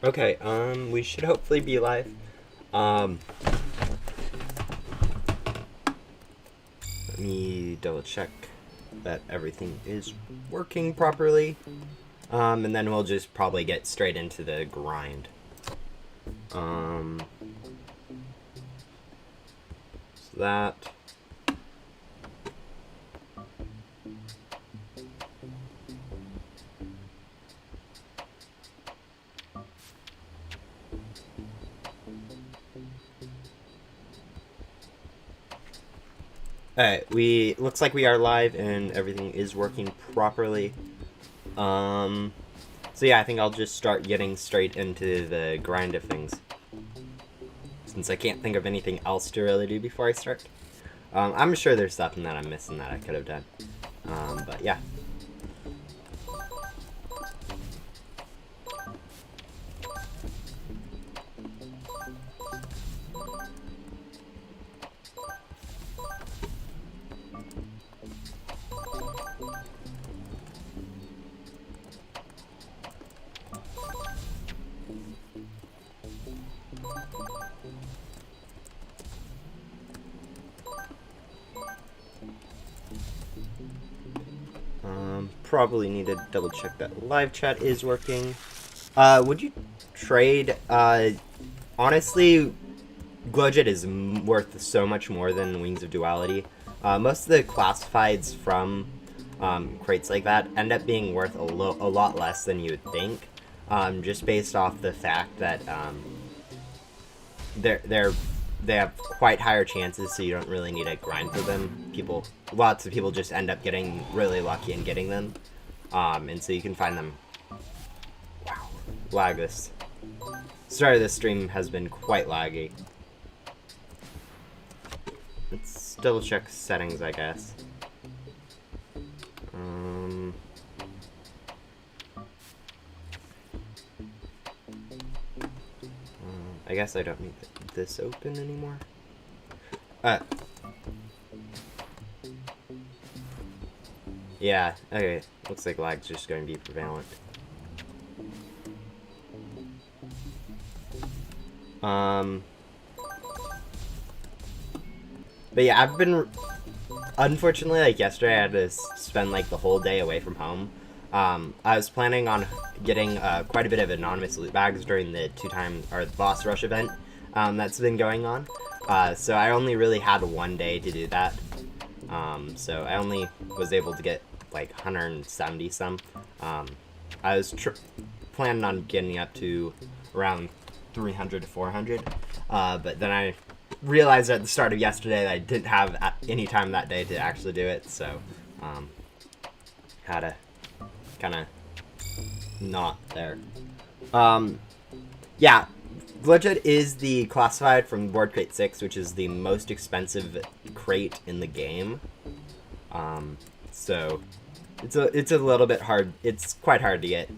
Okay, we should hopefully be live. Um, Let me double check that everything is working properly. And then we'll just probably get straight into the grind. Um, so that. Alright, looks like we are live and everything is working properly. So yeah, I think I'll just start getting straight into the grind of things. Since I can't think of anything else to really do before I start. I'm sure there's something that I'm missing that I could have done. But yeah. Probably need to double check that live chat is working. Would you trade? Honestly, Glowjet is worth so much more than Wings of Duality. Most of the classifieds from crates like that end up being worth a lot less than you would think, just based off the fact that they have quite higher chances, so you don't really need to grind for them. Lots of people just end up getting really lucky and getting them, and so you can find them. Wow, lag this. Start of this stream has been quite laggy. Let's double check settings, I guess. I guess I don't need this open anymore. Yeah, okay. Looks like lag's just going to be prevalent. But yeah, I've been... Unfortunately, like, yesterday I had to spend, like, the whole day away from home. I was planning on getting quite a bit of anonymous loot bags during the the boss rush event that's been going on. So I only really had one day to do that. So I only was able to get like 170 some. I was planning on getting up to around 300 to 400. But then I realized at the start of yesterday that I didn't have any time that day to actually do it. So had to kind of not there. Yeah, Glowjet is the classified from Board Crate 6, which is the most expensive crate in the game. So it's a little bit hard. It's quite hard to get.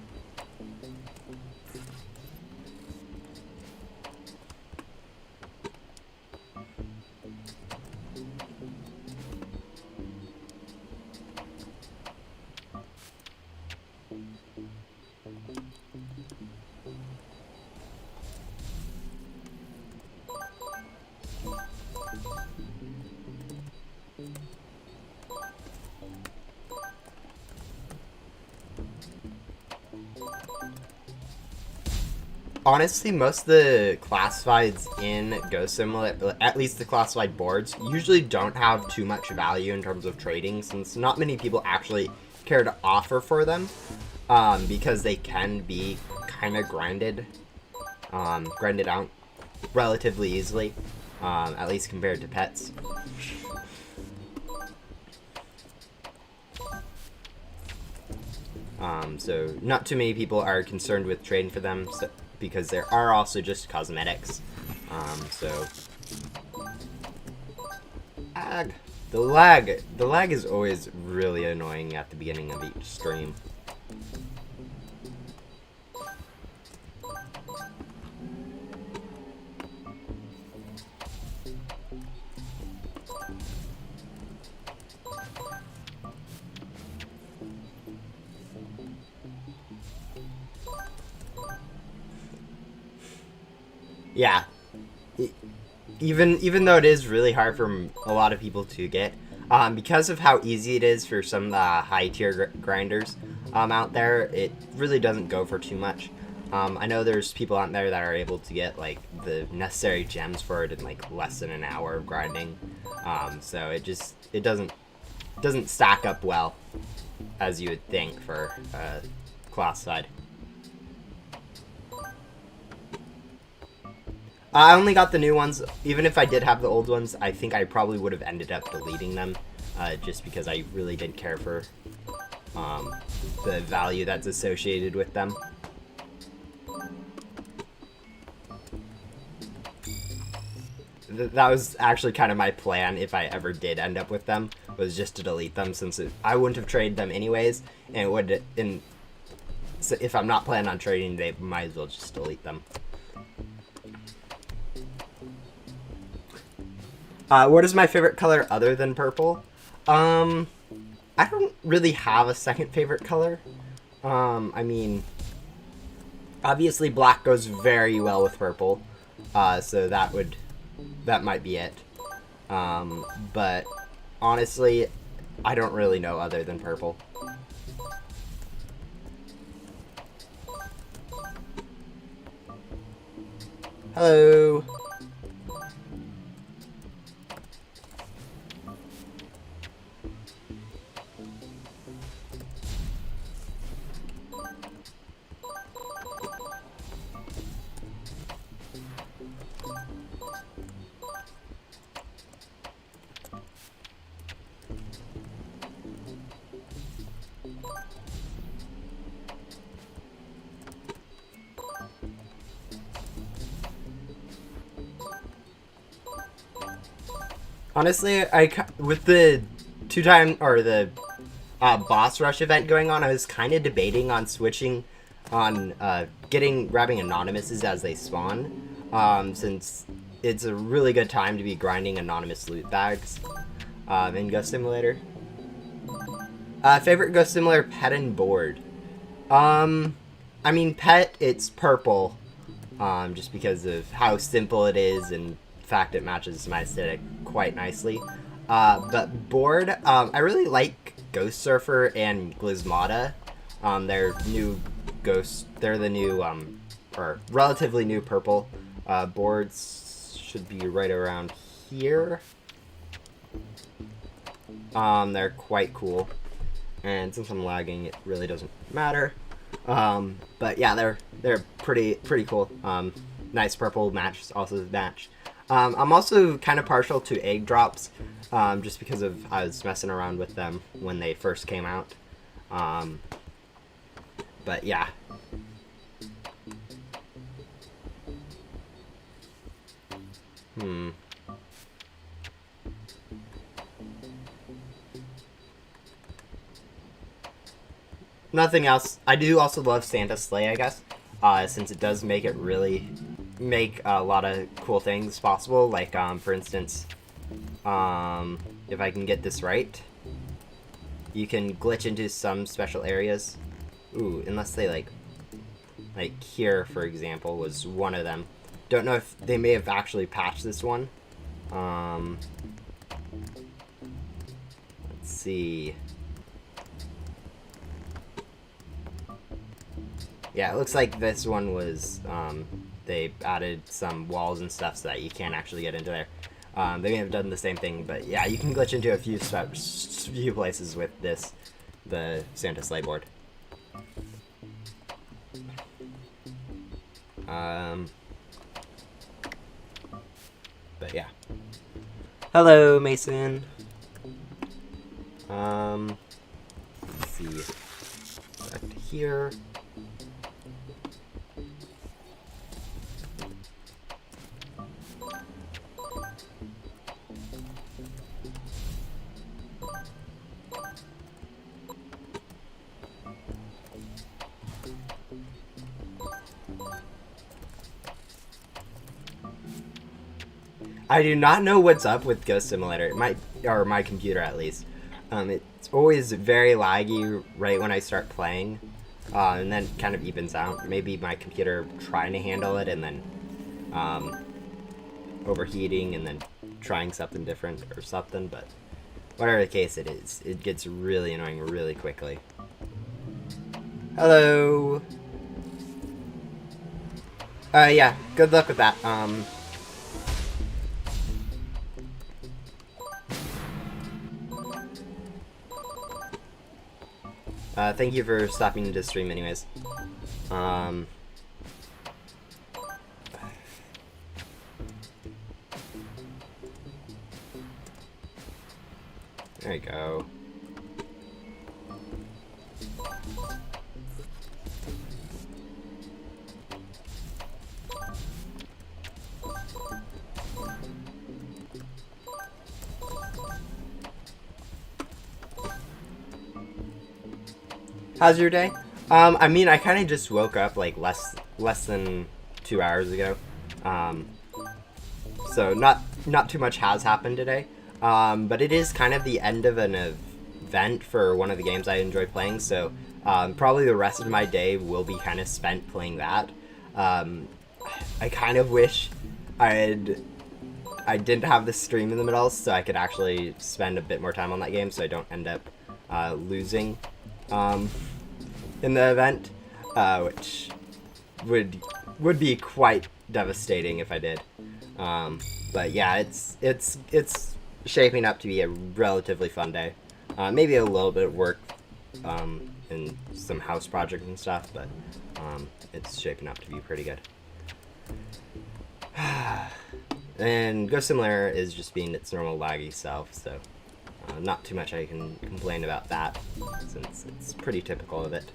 Honestly, most of the classifieds in GoSim, at least the classified boards, usually don't have too much value in terms of trading, since not many people actually care to offer for them, because they can be kind of grinded out relatively easily, at least compared to pets. So not too many people are concerned with trading for them, because there are also just cosmetics. So the lag is always really annoying at the beginning of each stream. Yeah, even though it is really hard for a lot of people to get, because of how easy it is for some of the high tier grinders out there, it really doesn't go for too much. I know there's people out there that are able to get like the necessary gems for it in like less than an hour of grinding. So it doesn't stack up well as you would think for class side. I only got the new ones. Even if I did have the old ones, I think I probably would have ended up deleting them, just because I really didn't care for the value that's associated with them. That was actually kind of my plan if I ever did end up with them, was just to delete them, since I wouldn't have traded them anyways, and so if I'm not planning on trading, they might as well just delete them. What is my favorite color other than purple? I don't really have a second favorite color. I mean, obviously black goes very well with purple, so that might be it. But honestly, I don't really know other than purple. Hello. Honestly, with the boss rush event going on, I was kind of debating on switching on grabbing anonymouses as they spawn, since it's a really good time to be grinding anonymous loot bags in Ghost Simulator. Favorite Ghost Simulator pet and board. I mean, pet, it's purple, just because of how simple it is and the fact it matches my aesthetic quite nicely. But board, I really like Ghost Surfer and Glismata. They're the new, or relatively new purple. Boards should be right around here. They're quite cool. And since I'm lagging, it really doesn't matter. But yeah, they're pretty cool. Nice purple match, also match. I'm also kind of partial to egg drops, just because of I was messing around with them when they first came out. But yeah. Nothing else. I do also love Santa Sleigh, I guess, since it does make a lot of cool things possible. Like, for instance, if I can get this right, you can glitch into some special areas. Ooh, unless they like here, for example, was one of them. Don't know if they may have actually patched this one. Let's see. Yeah, it looks like this one was, they added some walls and stuff so that you can't actually get into there. They may have done the same thing, but yeah, you can glitch into a few places with the Santa Sleigh board. But yeah. Hello, Mason. Let's see. Back to here. I do not know what's up with Ghost Simulator. It might, or my computer at least. It's always very laggy right when I start playing, and then kind of evens out. Maybe my computer trying to handle it and then overheating and then trying something different or something, but whatever the case it is, it gets really annoying really quickly. Hello! Yeah, good luck with that. Thank you for stopping to stream anyways. There you go. How's your day? I mean, I kind of just woke up like less than 2 hours ago. So not too much has happened today. But it is kind of the end of an event for one of the games I enjoy playing, so probably the rest of my day will be kind of spent playing that. I kind of wish I didn't have this stream in the middle, so I could actually spend a bit more time on that game, so I don't end up losing in the event, which would be quite devastating if I did. But yeah, it's shaping up to be a relatively fun day. Maybe a little bit of work and some house projects and stuff, but it's shaping up to be pretty good. And Ghost Simulator is just being its normal laggy self, so not too much I can complain about that, since it's pretty typical of it.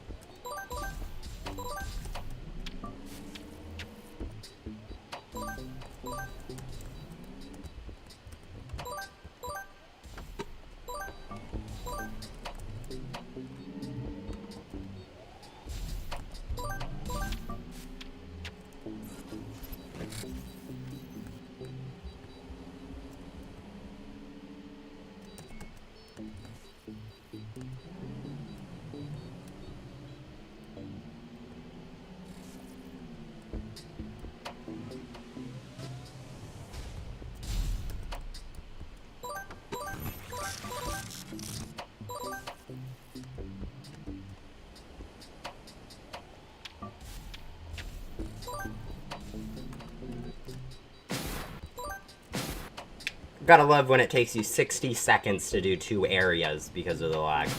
Gotta love when it takes you 60 seconds to do 2 areas because of the lag.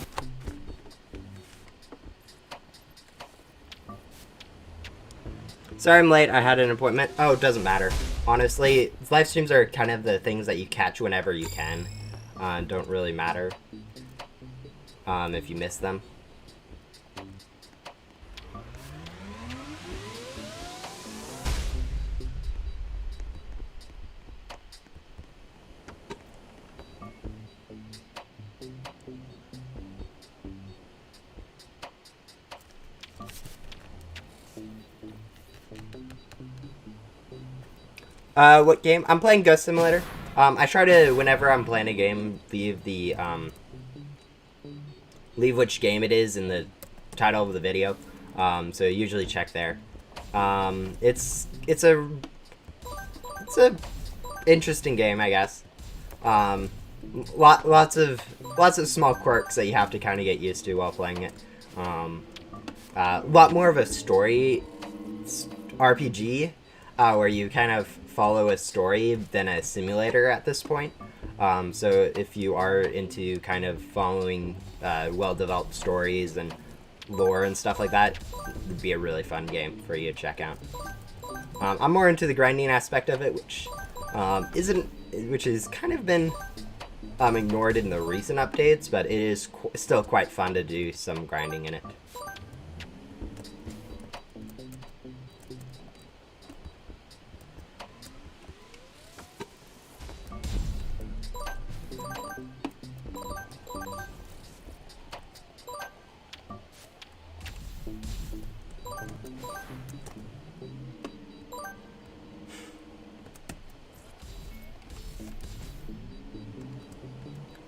Sorry I'm late, I had an appointment. Oh, it doesn't matter. Honestly, live streams are kind of the things that you catch whenever you can. Don't really matter if you miss them. What game? I'm playing Ghost Simulator. I try to, whenever I'm playing a game, leave which game it is in the title of the video. So usually check there. It's a interesting game, I guess. Lots of small quirks that you have to kind of get used to while playing it. A lot more of a story RPG, where you kind of follow a story than a simulator at this point. So if you are into kind of following well-developed stories and lore and stuff like that, it'd be a really fun game for you to check out. I'm more into the grinding aspect of it, which has kind of been ignored in the recent updates, but it is still quite fun to do some grinding in it.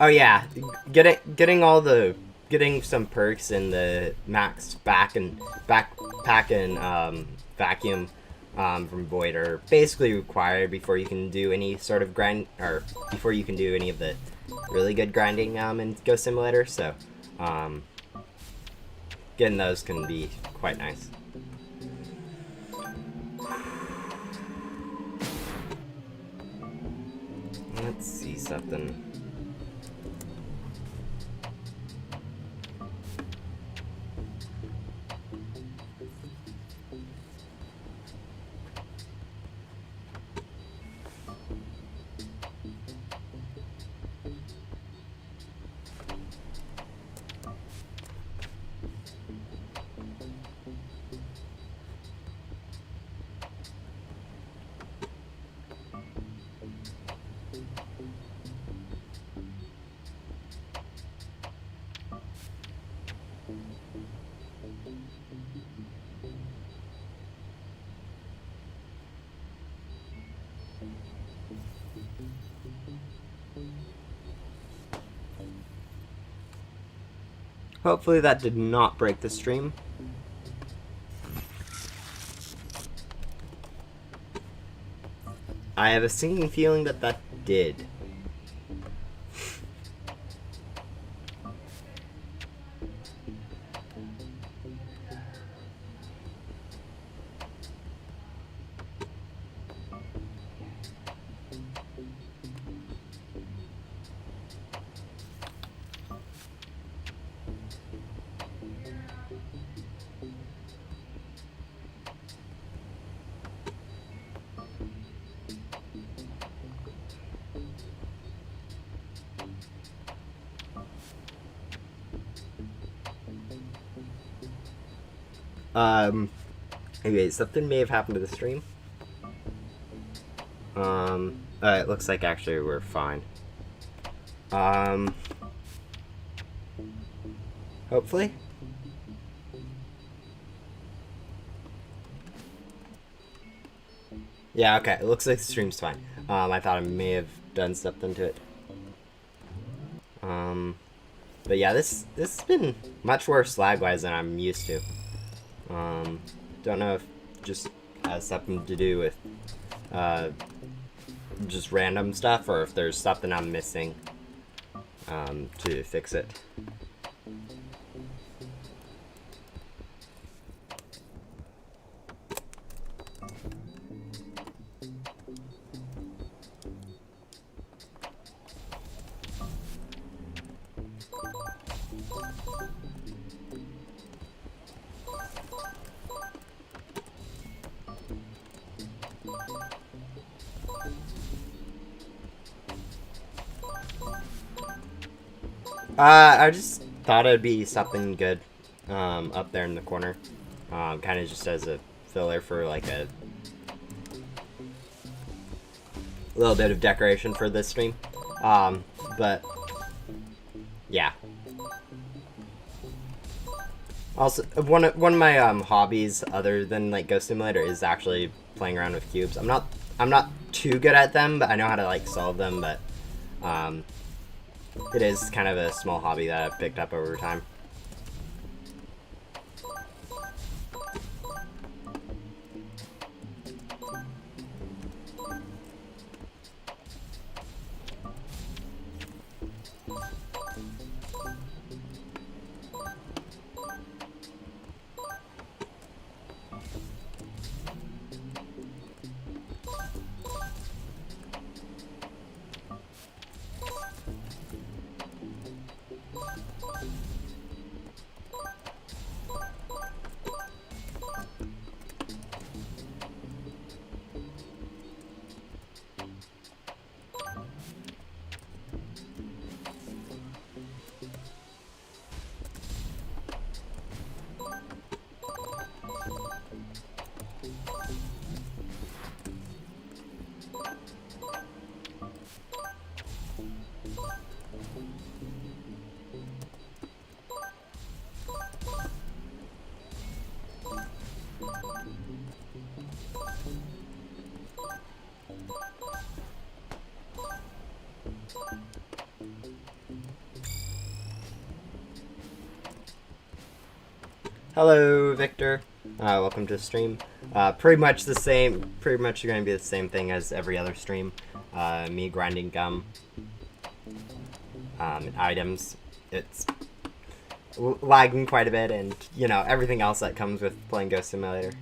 Oh yeah, getting some perks in the max backpack and vacuum from Void are basically required before you can do any sort of grind, or before you can do any of the really good grinding in Ghost Simulator. So getting those can be quite nice. Let's see something. Hopefully that did not break the stream. I have a sinking feeling that that did. Anyway, something may have happened to the stream. It looks like actually we're fine. Hopefully. Yeah, okay, it looks like the stream's fine. I thought I may have done something to it. But yeah, this has been much worse lag-wise than I'm used to. Don't know if it just has something to do with just random stuff, or if there's something I'm missing to fix it. I just thought it'd be something good up there in the corner. Kind of just as a filler for like a little bit of decoration for this stream. But yeah. Also, one of my hobbies other than like Ghost Simulator is actually playing around with cubes. I'm not too good at them, but I know how to like solve them. But it is kind of a small hobby that I've picked up over time. Hello, Victor. Welcome to the stream. Pretty much the same. Pretty much going to be the same thing as every other stream. Me grinding gum. Items. It's lagging quite a bit, and you know everything else that comes with playing Ghost Simulator.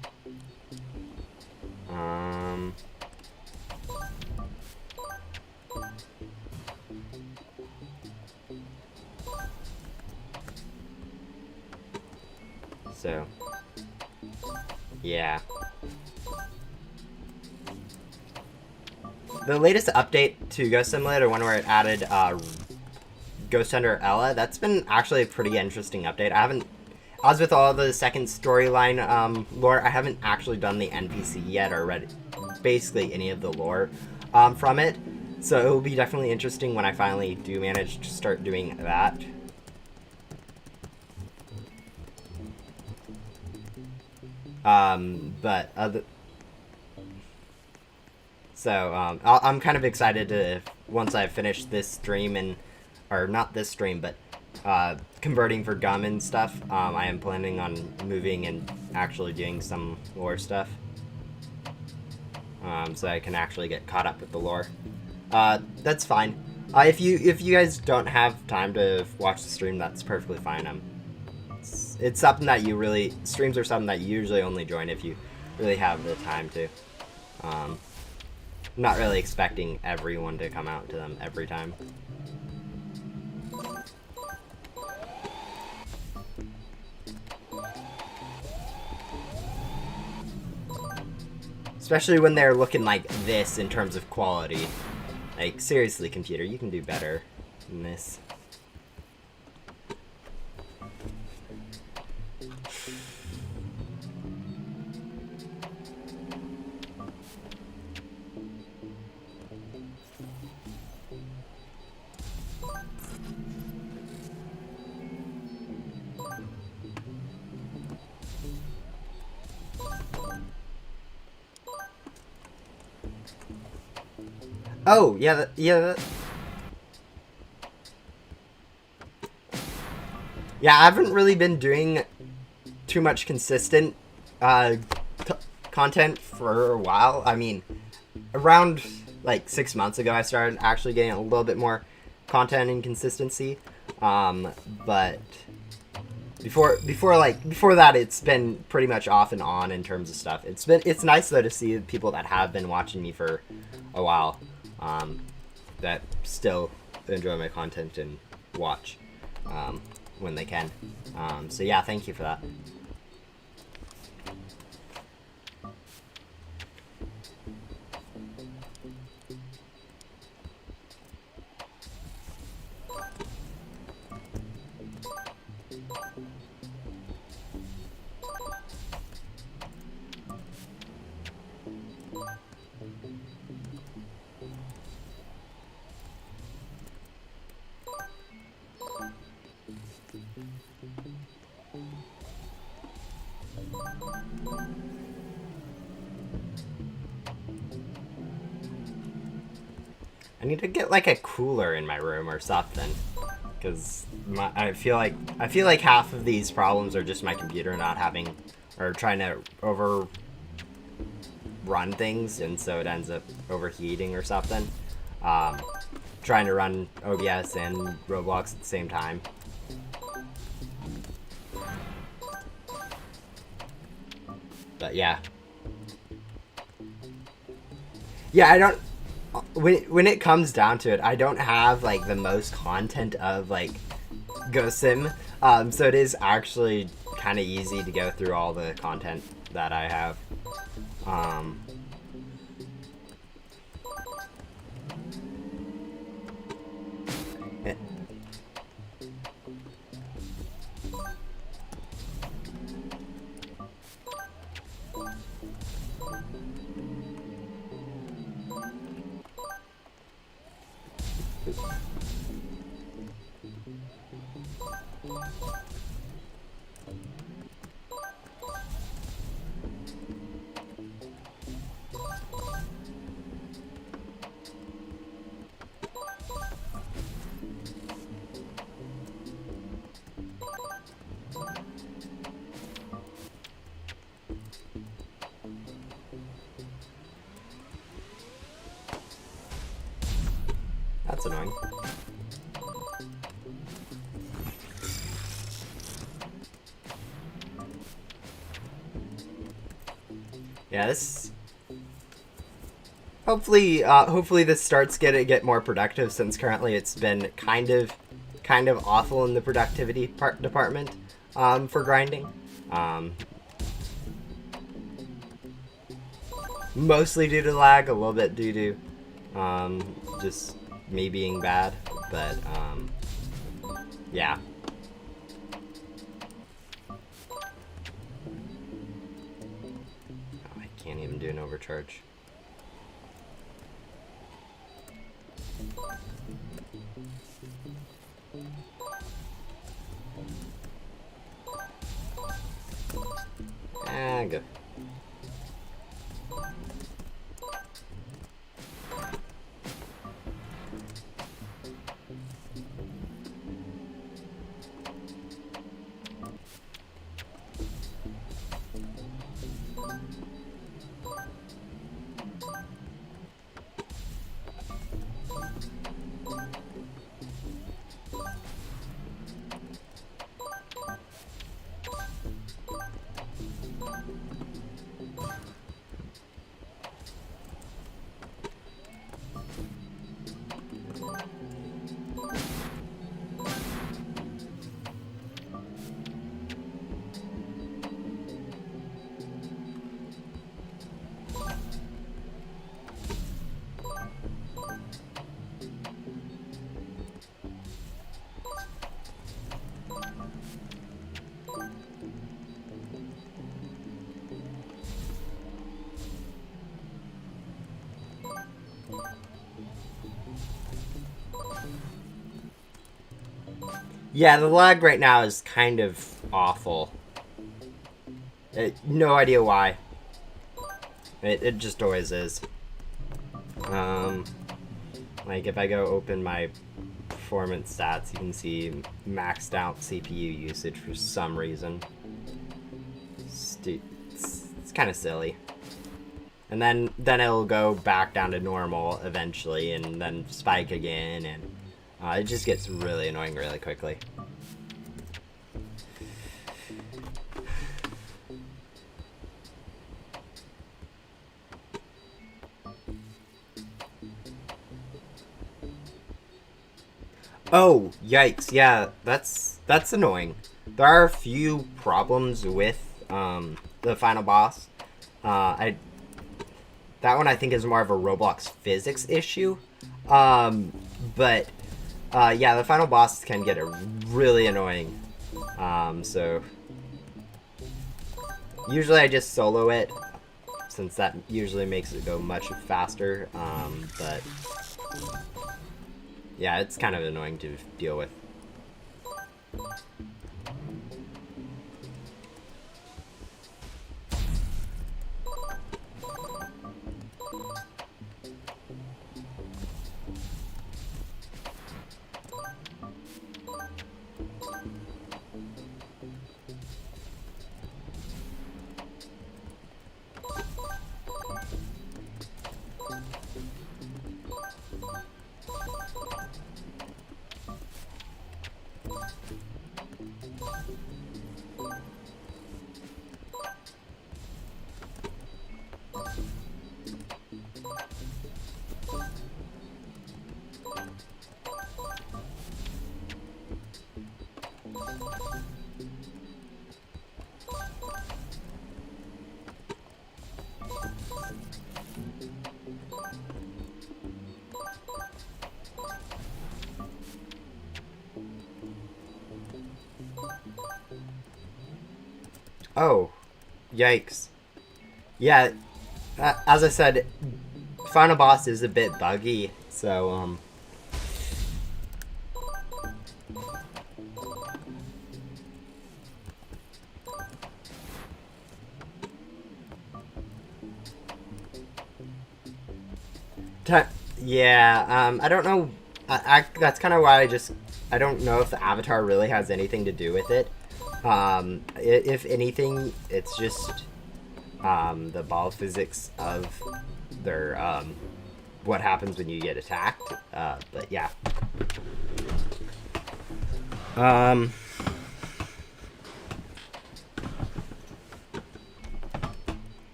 So, yeah. The latest update to Ghost Simulator, one where it added Ghost Hunter Ella, that's been actually a pretty interesting update. As with all the second storyline lore, I haven't actually done the NPC yet or read basically any of the lore from it. So it will be definitely interesting when I finally do manage to start doing that. I'm kind of excited to, once I finish this stream or not this stream, but converting for gum and stuff, I am planning on moving and actually doing some lore stuff. So I can actually get caught up with the lore. That's fine. If you guys don't have time to watch the stream, that's perfectly fine. It's something that streams are something that you usually only join if you really have the time to. Not really expecting everyone to come out to them every time. Especially when they're looking like this in terms of quality. Like, seriously, computer, you can do better than this. Oh, yeah, yeah, I haven't really been doing too much consistent content for a while. I mean, around like 6 months ago, I started actually getting a little bit more content and consistency. But before that, it's been pretty much off and on in terms of stuff. It's nice though to see people that have been watching me for a while, that still enjoy my content and watch when they can. So yeah, thank you for that. I need to get like a cooler in my room or something, because I feel like half of these problems are just my computer not having, or trying to overrun things, and so it ends up overheating or something. Trying to run OBS and Roblox at the same time. But yeah. Yeah, I don't... When it comes down to it, I don't have, like, the most content of, like, Ghost Sim. So it is actually kind of easy to go through all the content that I have. Yeah, this. Hopefully this starts get more productive, since currently it's been kind of awful in the productivity department for grinding. Um, Mostly due to lag, a little bit due to just me being bad, but yeah. Oh, I can't even do an overcharge. Good. Yeah, the lag right now is kind of awful. No idea why. It just always is. Like if I go open my performance stats, you can see maxed out CPU usage for some reason. It's kind of silly. And then it'll go back down to normal eventually, and then spike again, and it just gets really annoying really quickly. Oh, yikes! Yeah, that's annoying. There are a few problems with the final boss. I That one I think is more of a Roblox physics issue. But yeah, the final boss can get really annoying. So usually I just solo it, since that usually makes it go much faster. But yeah, it's kind of annoying to deal with. Oh, yikes. Yeah, as I said, final boss is a bit buggy, so yeah, I don't know. That's kind of why I don't know if the avatar really has anything to do with it. If anything, it's just the ball physics of their what happens when you get attacked. But yeah.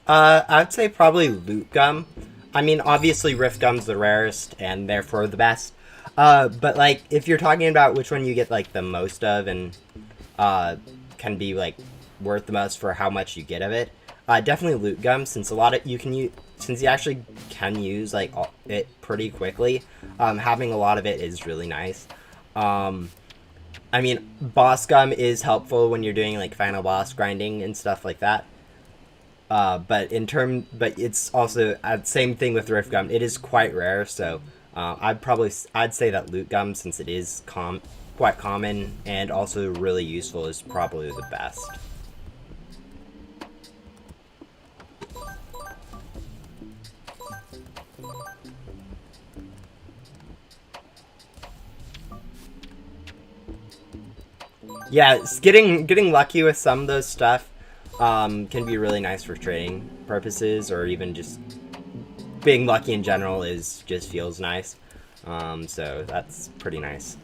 I'd say probably loot gum. I mean, obviously Rift Gum's the rarest and therefore the best. But like, if you're talking about which one you get like the most of and uh, can be like worth the most for how much you get of it, definitely loot gum, since a lot of you can use, since you actually can use like it pretty quickly. Having a lot of it is really nice. I mean, boss gum is helpful when you're doing like final boss grinding and stuff like that. But it's also same thing with rift gum. It is quite rare, so I'd say that loot gum, since it is quite common and also really useful, is probably the best. Yeah, it's getting lucky with some of those stuff can be really nice for trading purposes, or even just being lucky in general is just feels nice. So that's pretty nice.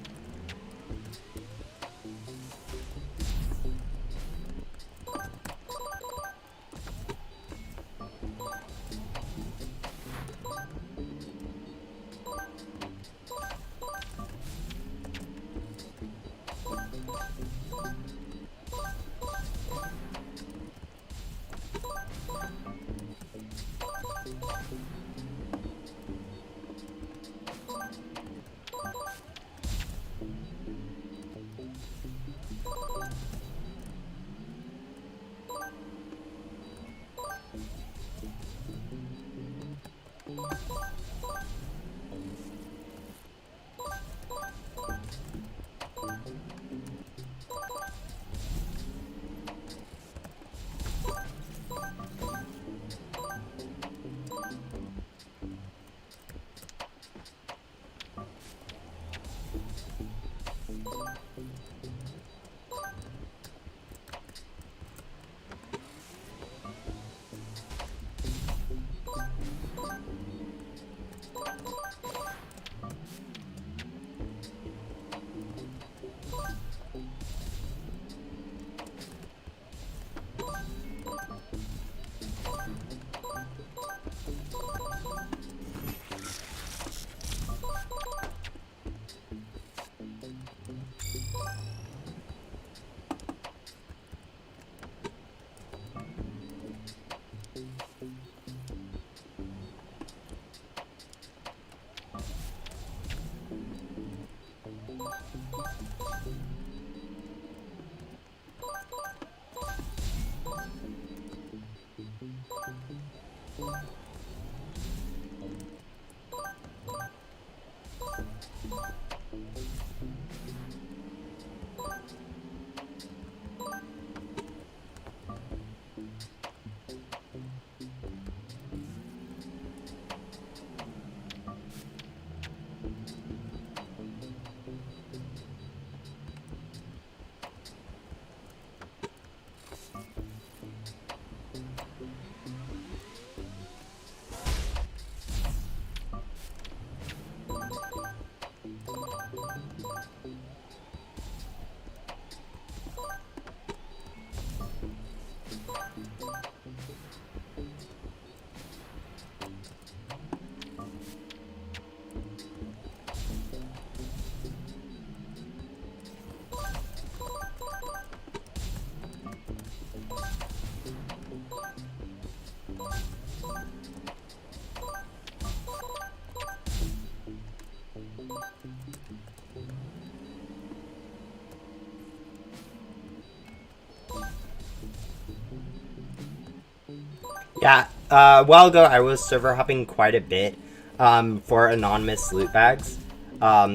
Yeah, a while ago I was server hopping quite a bit for anonymous loot bags.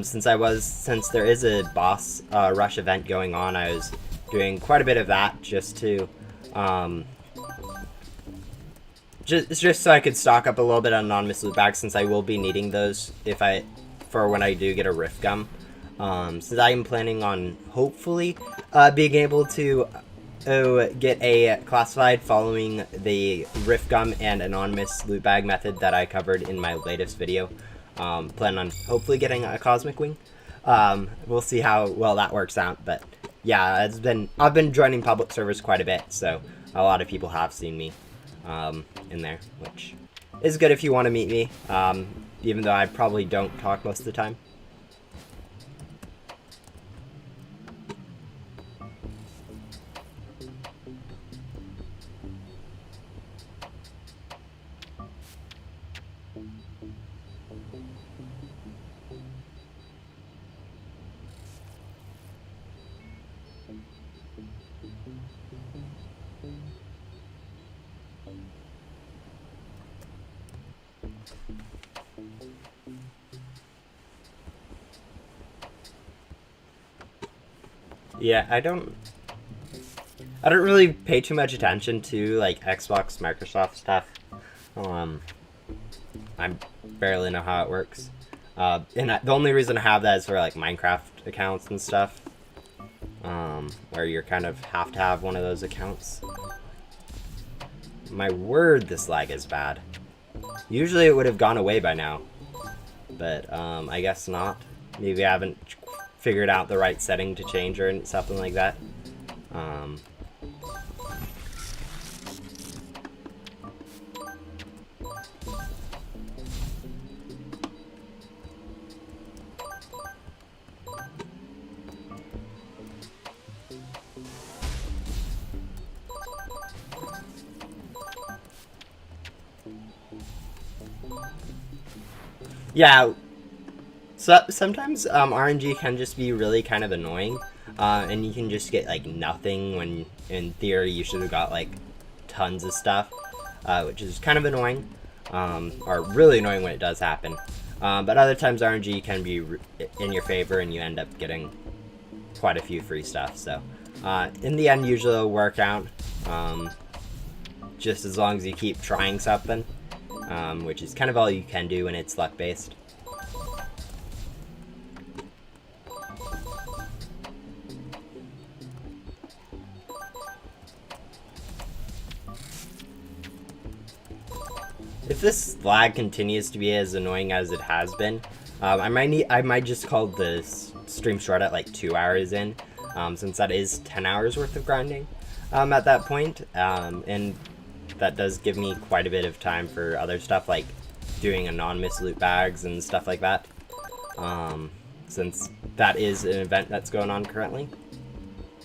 Since there is a boss rush event going on, I was doing quite a bit of that just to just so I could stock up a little bit of anonymous loot bags, since I will be needing those for when I do get a rift gum. Since I am planning on hopefully being able to get a classified following the rift gum and anonymous loot bag method that I covered in my latest video. Plan on hopefully getting a cosmic wing. We'll see how well that works out, but yeah, I've been joining public servers quite a bit, so a lot of people have seen me in there, which is good if you want to meet me, even though I probably don't talk most of the time. Yeah, I don't really pay too much attention to like Xbox, Microsoft stuff. I barely know how it works. The only reason I have that is for like Minecraft accounts and stuff, where you're kind of have to have one of those accounts. My word, this lag is bad. Usually it would have gone away by now, but I guess not. Maybe I haven't figured out the right setting to change or something like that. Yeah, so sometimes RNG can just be really kind of annoying, and you can just get like nothing when in theory you should have got like tons of stuff, which is kind of annoying, or really annoying when it does happen. But other times RNG can be in your favor and you end up getting quite a few free stuff. So in the end, usually it'll work out, just as long as you keep trying something, which is kind of all you can do when it's luck based. If this lag continues to be as annoying as it has been, I might just call the stream short at like 2 hours in, since that is 10 hours worth of grinding at that point, and that does give me quite a bit of time for other stuff like doing anonymous loot bags and stuff like that, since that is an event that's going on currently.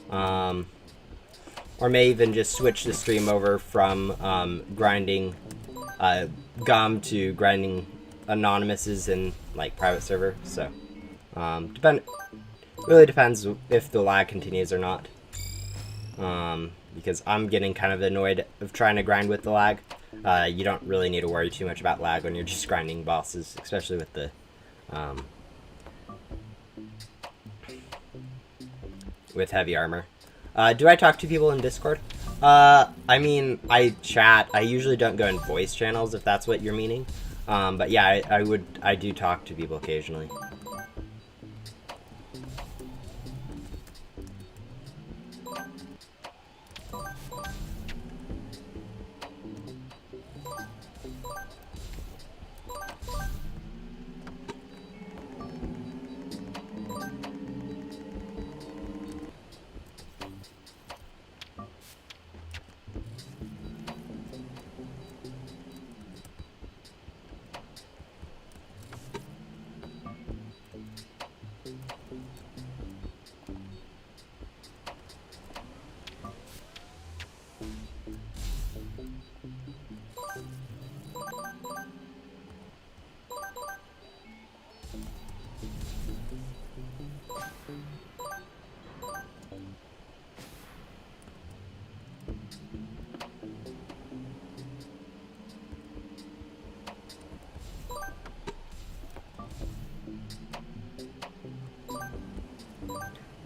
Or may even just switch the stream over from grinding gum to grinding anonymouses in like private server. So really depends if the lag continues or not, because I'm getting kind of annoyed of trying to grind with the lag. You don't really need to worry too much about lag when you're just grinding bosses, especially with the with heavy armor. Do I talk to people in Discord? I mean, I chat. I usually don't go in voice channels, if that's what you're meaning. But yeah, I do talk to people occasionally.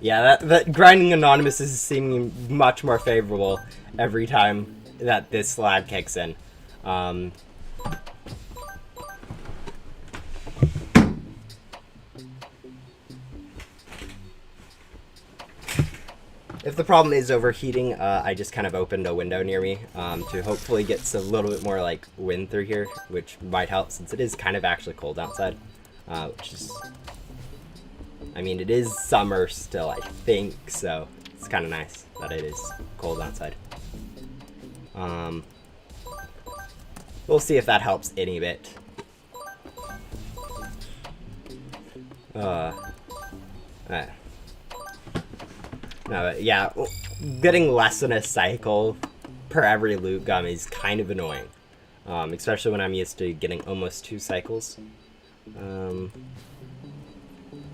Yeah, that grinding anonymous is seeming much more favorable every time that this lag kicks in. If the problem is overheating, I just kind of opened a window near me to hopefully get a little bit more like wind through here, which might help since it is kind of actually cold outside, which is... I mean, it is summer still, I think, so it's kind of nice that it is cold outside. we'll see if that helps any bit. No, yeah, getting less than a cycle per every loot gum is kind of annoying. Especially when I'm used to getting almost 2 cycles.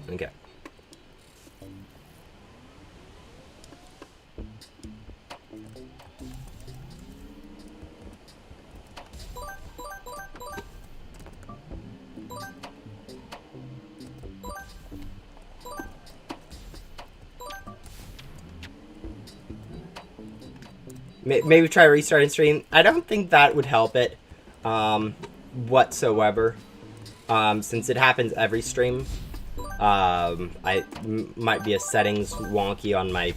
Okay. Maybe try restarting stream. I don't think that would help it whatsoever. Since it happens every stream. Might be a settings wonky on my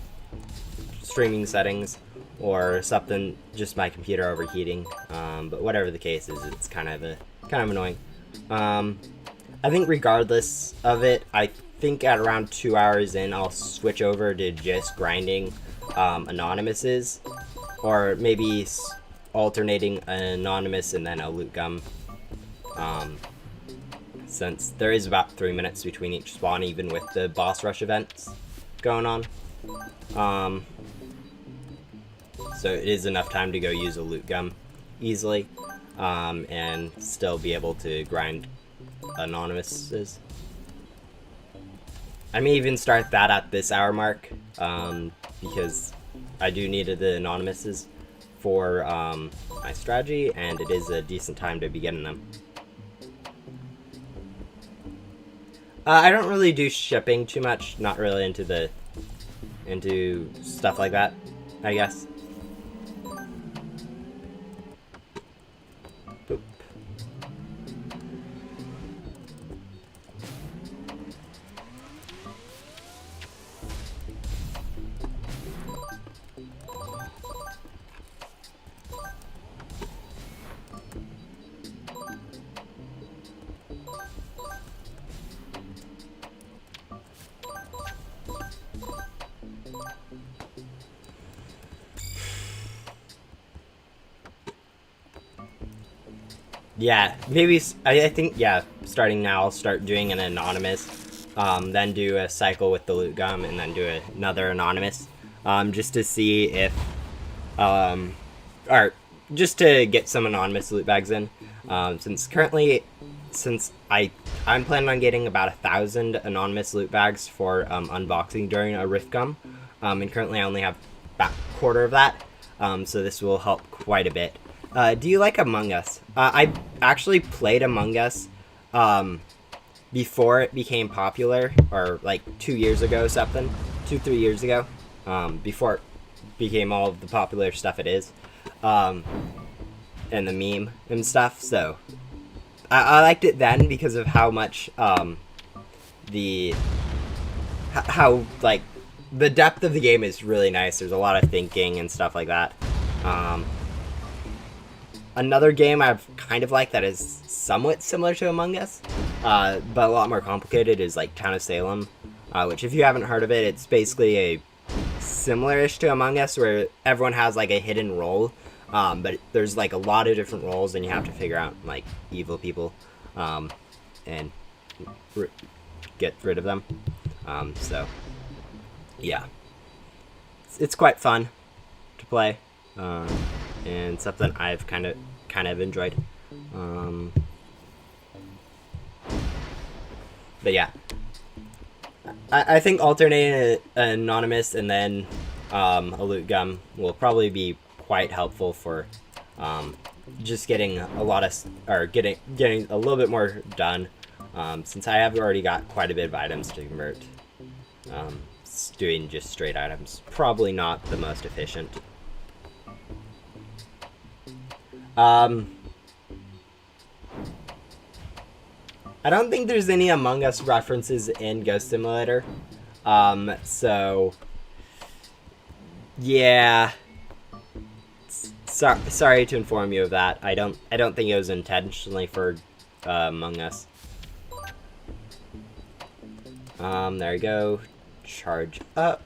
streaming settings or something, just my computer overheating. But whatever the case is, it's kind of annoying. I think regardless of it, I think at around 2 hours in, I'll switch over to just grinding anonymouses, or maybe alternating an anonymous and then a loot gum. Since there is about 3 minutes between each spawn, even with the boss rush events going on. So it is enough time to go use a loot gum easily, and still be able to grind anonymouses. I may even start that at this hour mark, because I do need the anonymouses for my strategy, and it is a decent time to be getting them. I don't really do shipping too much, not really into stuff like that, I guess. Boop. Yeah, maybe, I think, yeah, starting now, I'll start doing an anonymous, then do a cycle with the loot gum, and then do another anonymous, just to see if, or just to get some anonymous loot bags in, since I'm planning on getting about 1,000 anonymous loot bags for, unboxing during a Rift Gum, and currently I only have about a quarter of that, so this will help quite a bit. Do you like Among Us? I actually played Among Us before it became popular, or like 2 years ago or something. 2-3 years ago. Before it became all of the popular stuff it is. And the meme and stuff, so. I liked it then because of how much, how, like, the depth of the game is really nice. There's a lot of thinking and stuff like that. Another game I've kind of liked that is somewhat similar to Among Us, but a lot more complicated, is like Town of Salem, which if you haven't heard of it, it's basically a similar-ish to Among Us, where everyone has like a hidden role, but there's like a lot of different roles, and you have to figure out like evil people, and get rid of them. So yeah, it's quite fun to play. And something I've kind of enjoyed. But yeah, I think alternating an anonymous and then a loot gum will probably be quite helpful for just getting a lot of, or getting a little bit more done. Since I have already got quite a bit of items to convert, doing just straight items probably not the most efficient. I don't think there's any Among Us references in Ghost Simulator. So yeah. Sorry to inform you of that. I don't think it was intentionally for Among Us. There we go. Charge up.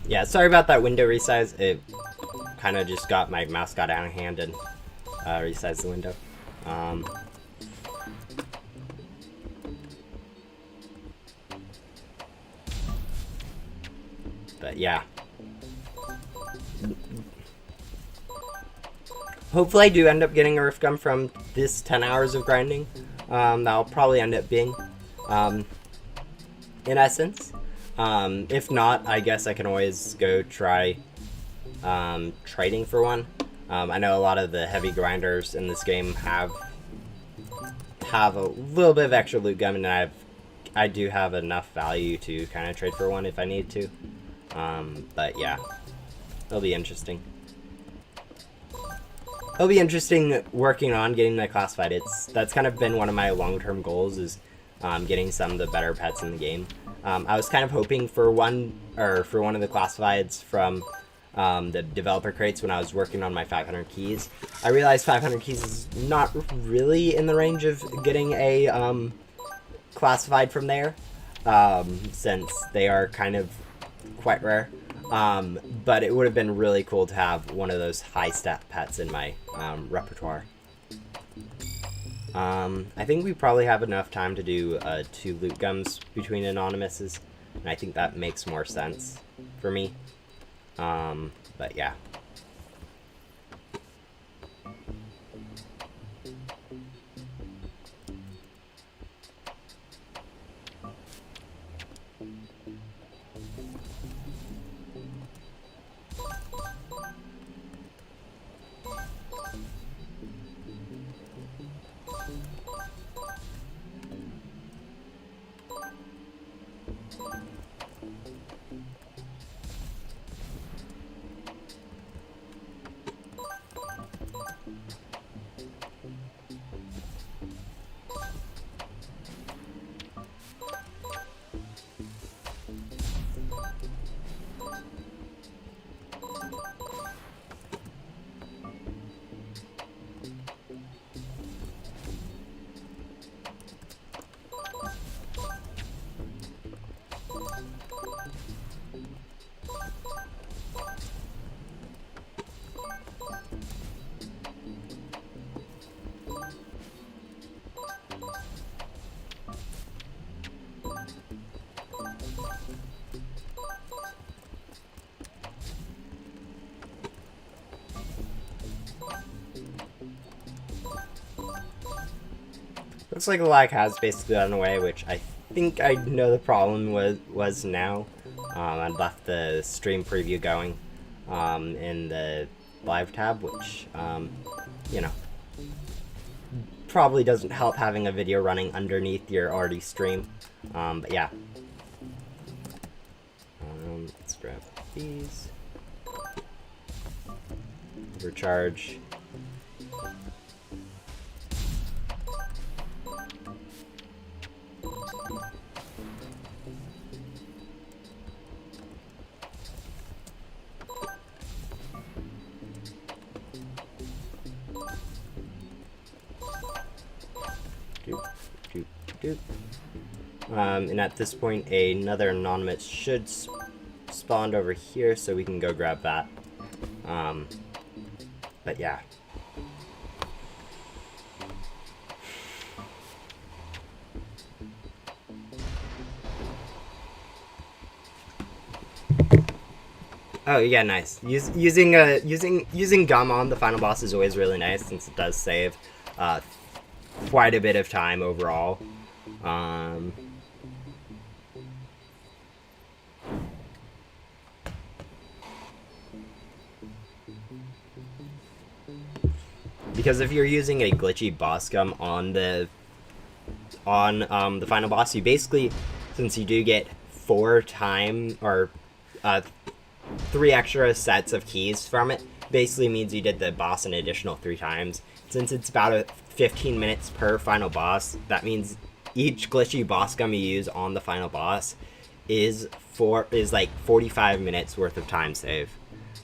Yeah, sorry about that window resize. It kind of just got, my mouse got out of hand and resized the window. But yeah. Hopefully I do end up getting a rift gum from this 10 hours of grinding. That'll probably end up being, in essence. If not, I guess I can always go try trading for one. I know a lot of the heavy grinders in this game have a little bit of extra loot gum, and I do have enough value to kind of trade for one if I need to. But yeah, it'll be interesting. It'll be interesting working on getting that classified. That's kind of been one of my long-term goals, is getting some of the better pets in the game. I was kind of hoping for one of the classifieds from the developer crates when I was working on my 500 keys. I realized 500 keys is not really in the range of getting a classified from there, since they are kind of quite rare. But it would have been really cool to have one of those high stat pets in my repertoire. I think we probably have enough time to do 2 loot gums between anonymouses, and I think that makes more sense for me. But yeah. Looks like the lag has basically gone away, which I think I know the problem was now. I left the stream preview going in the live tab, which, you know, probably doesn't help having a video running underneath your already stream. But yeah. Let's grab these. Overcharge. And at this point, another anonymous should spawn over here, so we can go grab that. But yeah. Oh yeah, nice. Using gum on the final boss is always really nice, since it does save quite a bit of time overall. Because if you're using a glitchy boss gum on the final boss, you basically, since you do get 3 extra sets of keys from it, basically means you did the boss an additional 3 times. Since it's about 15 minutes per final boss, that means each glitchy boss gum you use on the final boss is like 45 minutes worth of time save,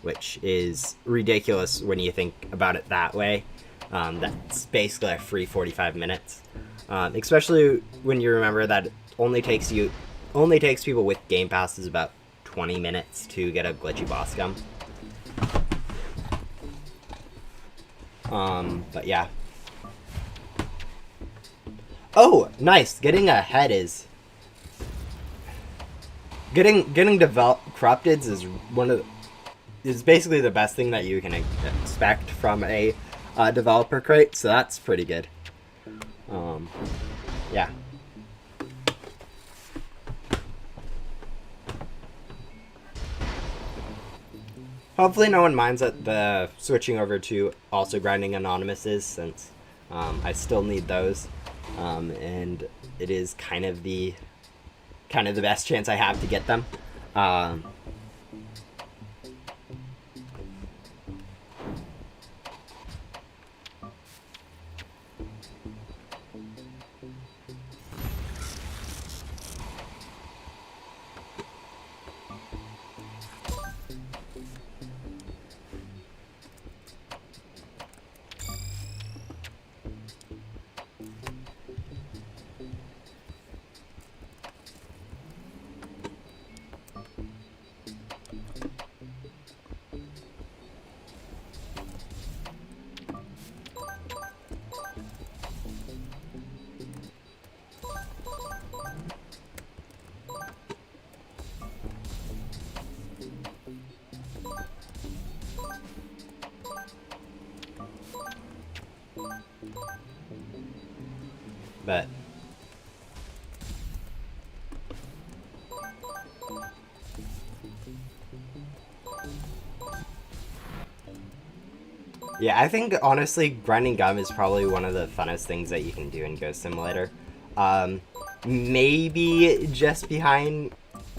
which is ridiculous when you think about it that way. That's basically a free 45 minutes, especially when you remember that it only takes people with Game Passes about 20 minutes to get a glitchy boss gum. But yeah. Oh, nice. Getting ahead is... Getting corrupted is is basically the best thing that you can expect from a developer crate, so that's pretty good. Yeah. Hopefully no one minds that the switching over to also grinding anonymouses, since I still need those, and it is kind of the best chance I have to get them. But yeah, I think honestly grinding gum is probably one of the funnest things that you can do in Ghost Simulator. Maybe just behind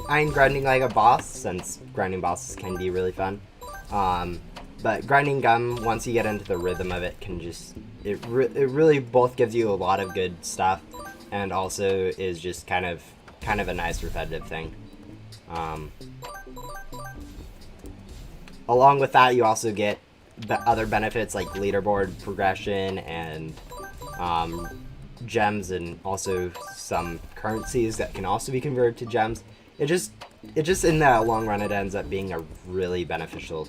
grinding like a boss, since grinding bosses can be really fun. But grinding gum, once you get into the rhythm of it, can just it really both gives you a lot of good stuff, and also is just kind of a nice repetitive thing. Along with that, you also get the other benefits like leaderboard progression and gems, and also some currencies that can also be converted to gems. It just in the long run, it ends up being a really beneficial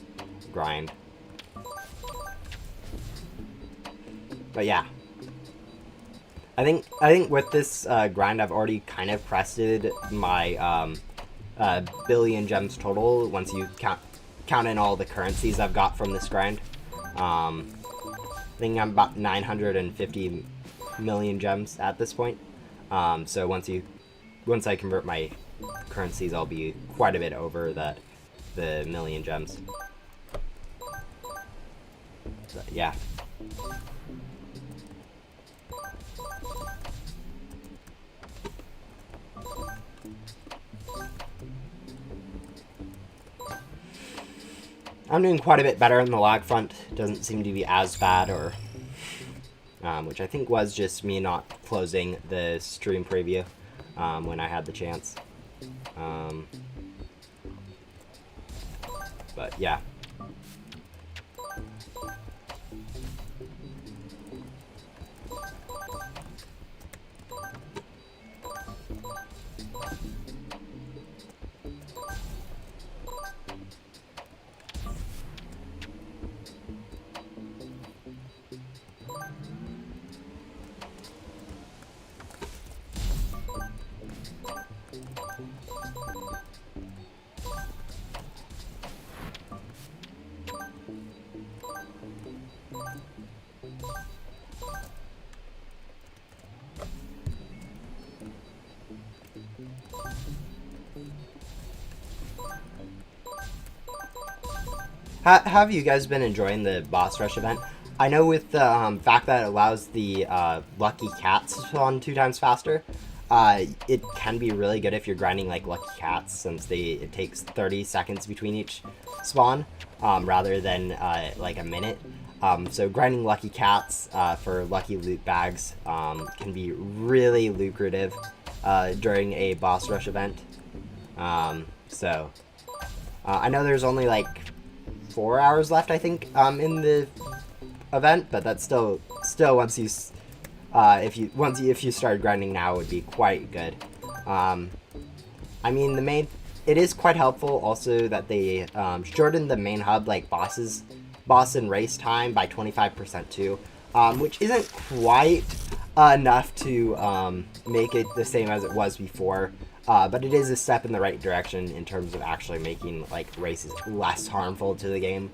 grind. But yeah, I think with this grind, I've already kind of crested my billion gems total. Once you count in all the currencies I've got from this grind, I think I'm about 950 million gems at this point. So once I convert my currencies, I'll be quite a bit over the million gems. But yeah. I'm doing quite a bit better on the lag front. Doesn't seem to be as bad, or which I think was just me not closing the stream preview when I had the chance. But yeah. Have you guys been enjoying the boss rush event? I know with the fact that it allows the lucky cats to spawn 2 times faster, it can be really good if you're grinding like lucky cats, since it takes 30 seconds between each spawn, rather than like a minute. So grinding lucky cats for lucky loot bags can be really lucrative during a boss rush event. So I know there's only like 4 hours left, I think, in the event, but that's still once you if you started grinding now, it would be quite good. I mean, the it is quite helpful also that they shortened the main hub like boss and race time by 25% too, which isn't quite enough to make it the same as it was before. But it is a step in the right direction in terms of actually making like races less harmful to the game.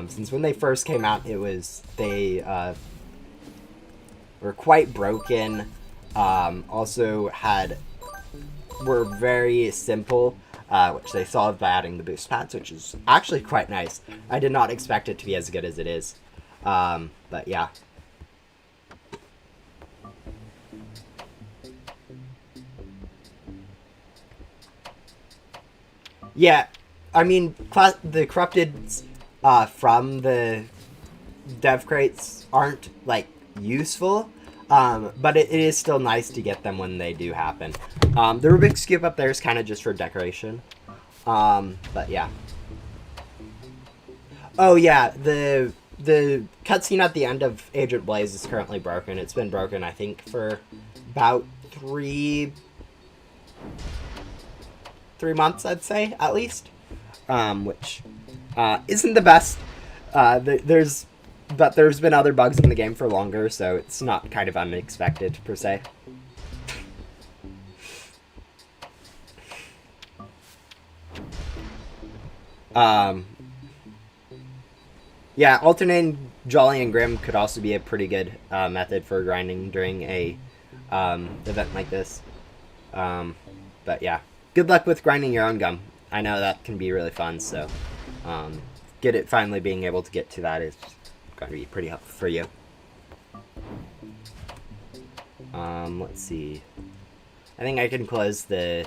Since when they first came out, they were quite broken. Also were very simple, which they solved by adding the boost pads, which is actually quite nice. I did not expect it to be as good as it is, but yeah. Yeah, I mean, the corrupted from the dev crates aren't like useful, but it is still nice to get them when they do happen. The Rubik's Cube up there is kind of just for decoration, but yeah. Oh yeah, the cutscene at the end of Agent Blaze is currently broken. It's been broken, I think, for about three months, I'd say, at least, which isn't the best. There's been other bugs in the game for longer, so it's not kind of unexpected per se. Yeah, alternating Jolly and Grim could also be a pretty good method for grinding during a event like this. But yeah, good luck with grinding your own gum. I know that can be really fun, so finally being able to get to that is going to be pretty helpful for you. Let's see. I think I can close the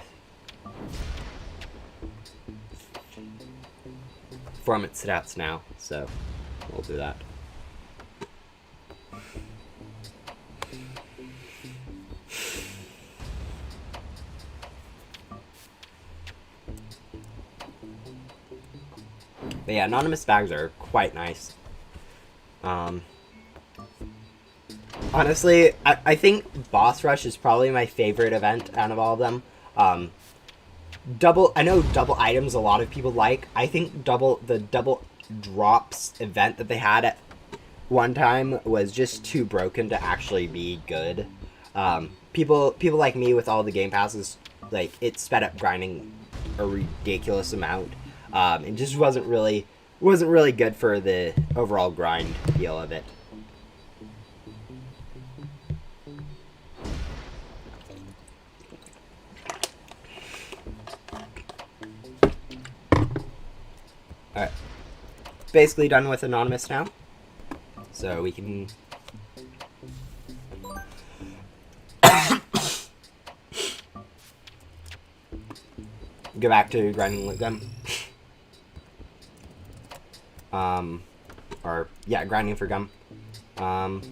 performance stats now, so we'll do that. But yeah, anonymous bags are quite nice. Honestly, I think Boss Rush is probably my favorite event out of all of them. I know double items a lot of people like. I think the double drops event that they had at one time was just too broken to actually be good. People like me with all the game passes, like, it sped up grinding a ridiculous amount. It just wasn't really good for the overall grind feel of it. Alright. Basically done with Anonymous now. So we can go back to grinding with them. Or yeah, grinding for gum. Wow.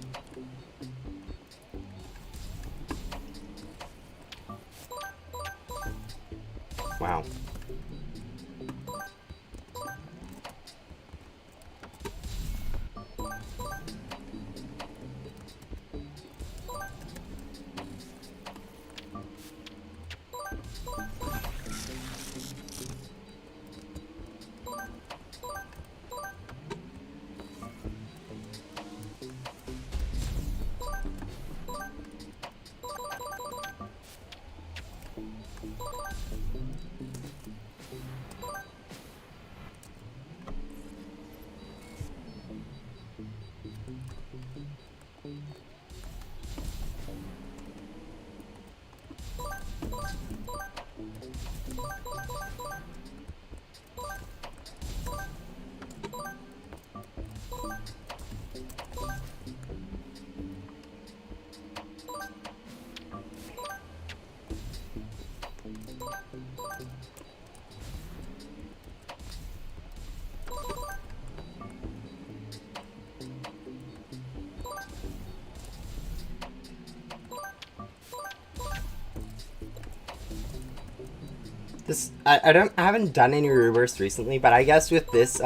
I haven't done any reverse recently, but I guess with this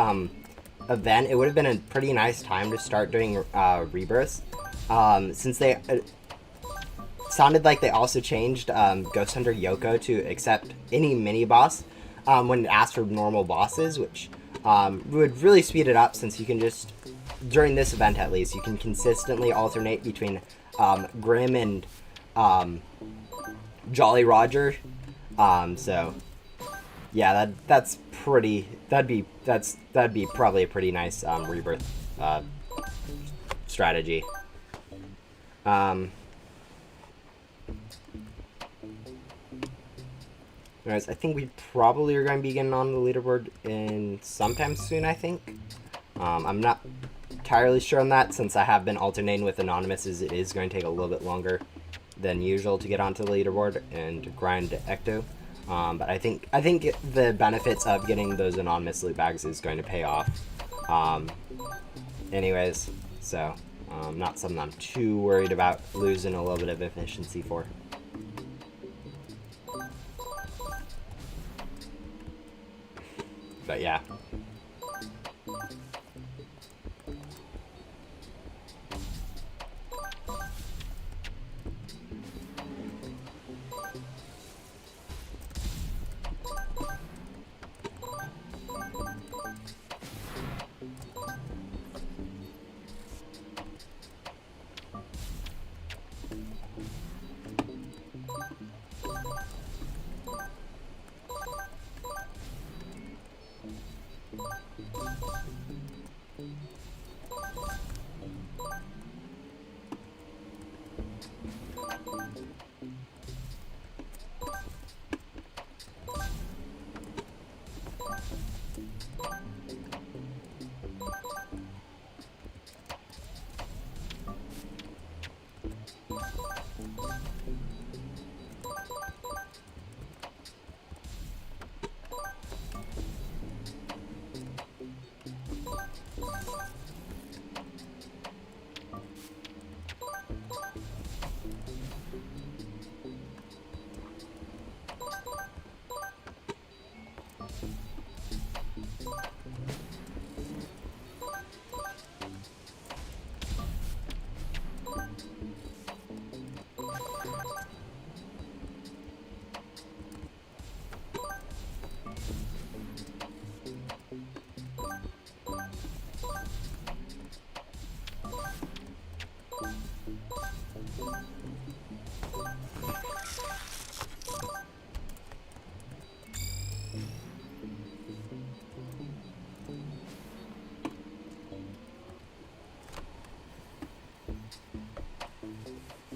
event, it would have been a pretty nice time to start doing rebirths, since they sounded like they also changed Ghost Hunter Yoko to accept any mini boss, when it asks for normal bosses, which would really speed it up since you can just, during this event at least, you can consistently alternate between Grim and Jolly Roger. So yeah, that'd be probably a pretty nice rebirth strategy. Anyways, I think we probably are going to be getting on the leaderboard in sometime soon, I think. I'm not entirely sure on that, since I have been alternating with Anonymous. It is going to take a little bit longer than usual to get onto the leaderboard and grind Ecto. But I think the benefits of getting those Anonymous loot bags is going to pay off. Anyways, so not something I'm too worried about losing a little bit of efficiency for. But yeah.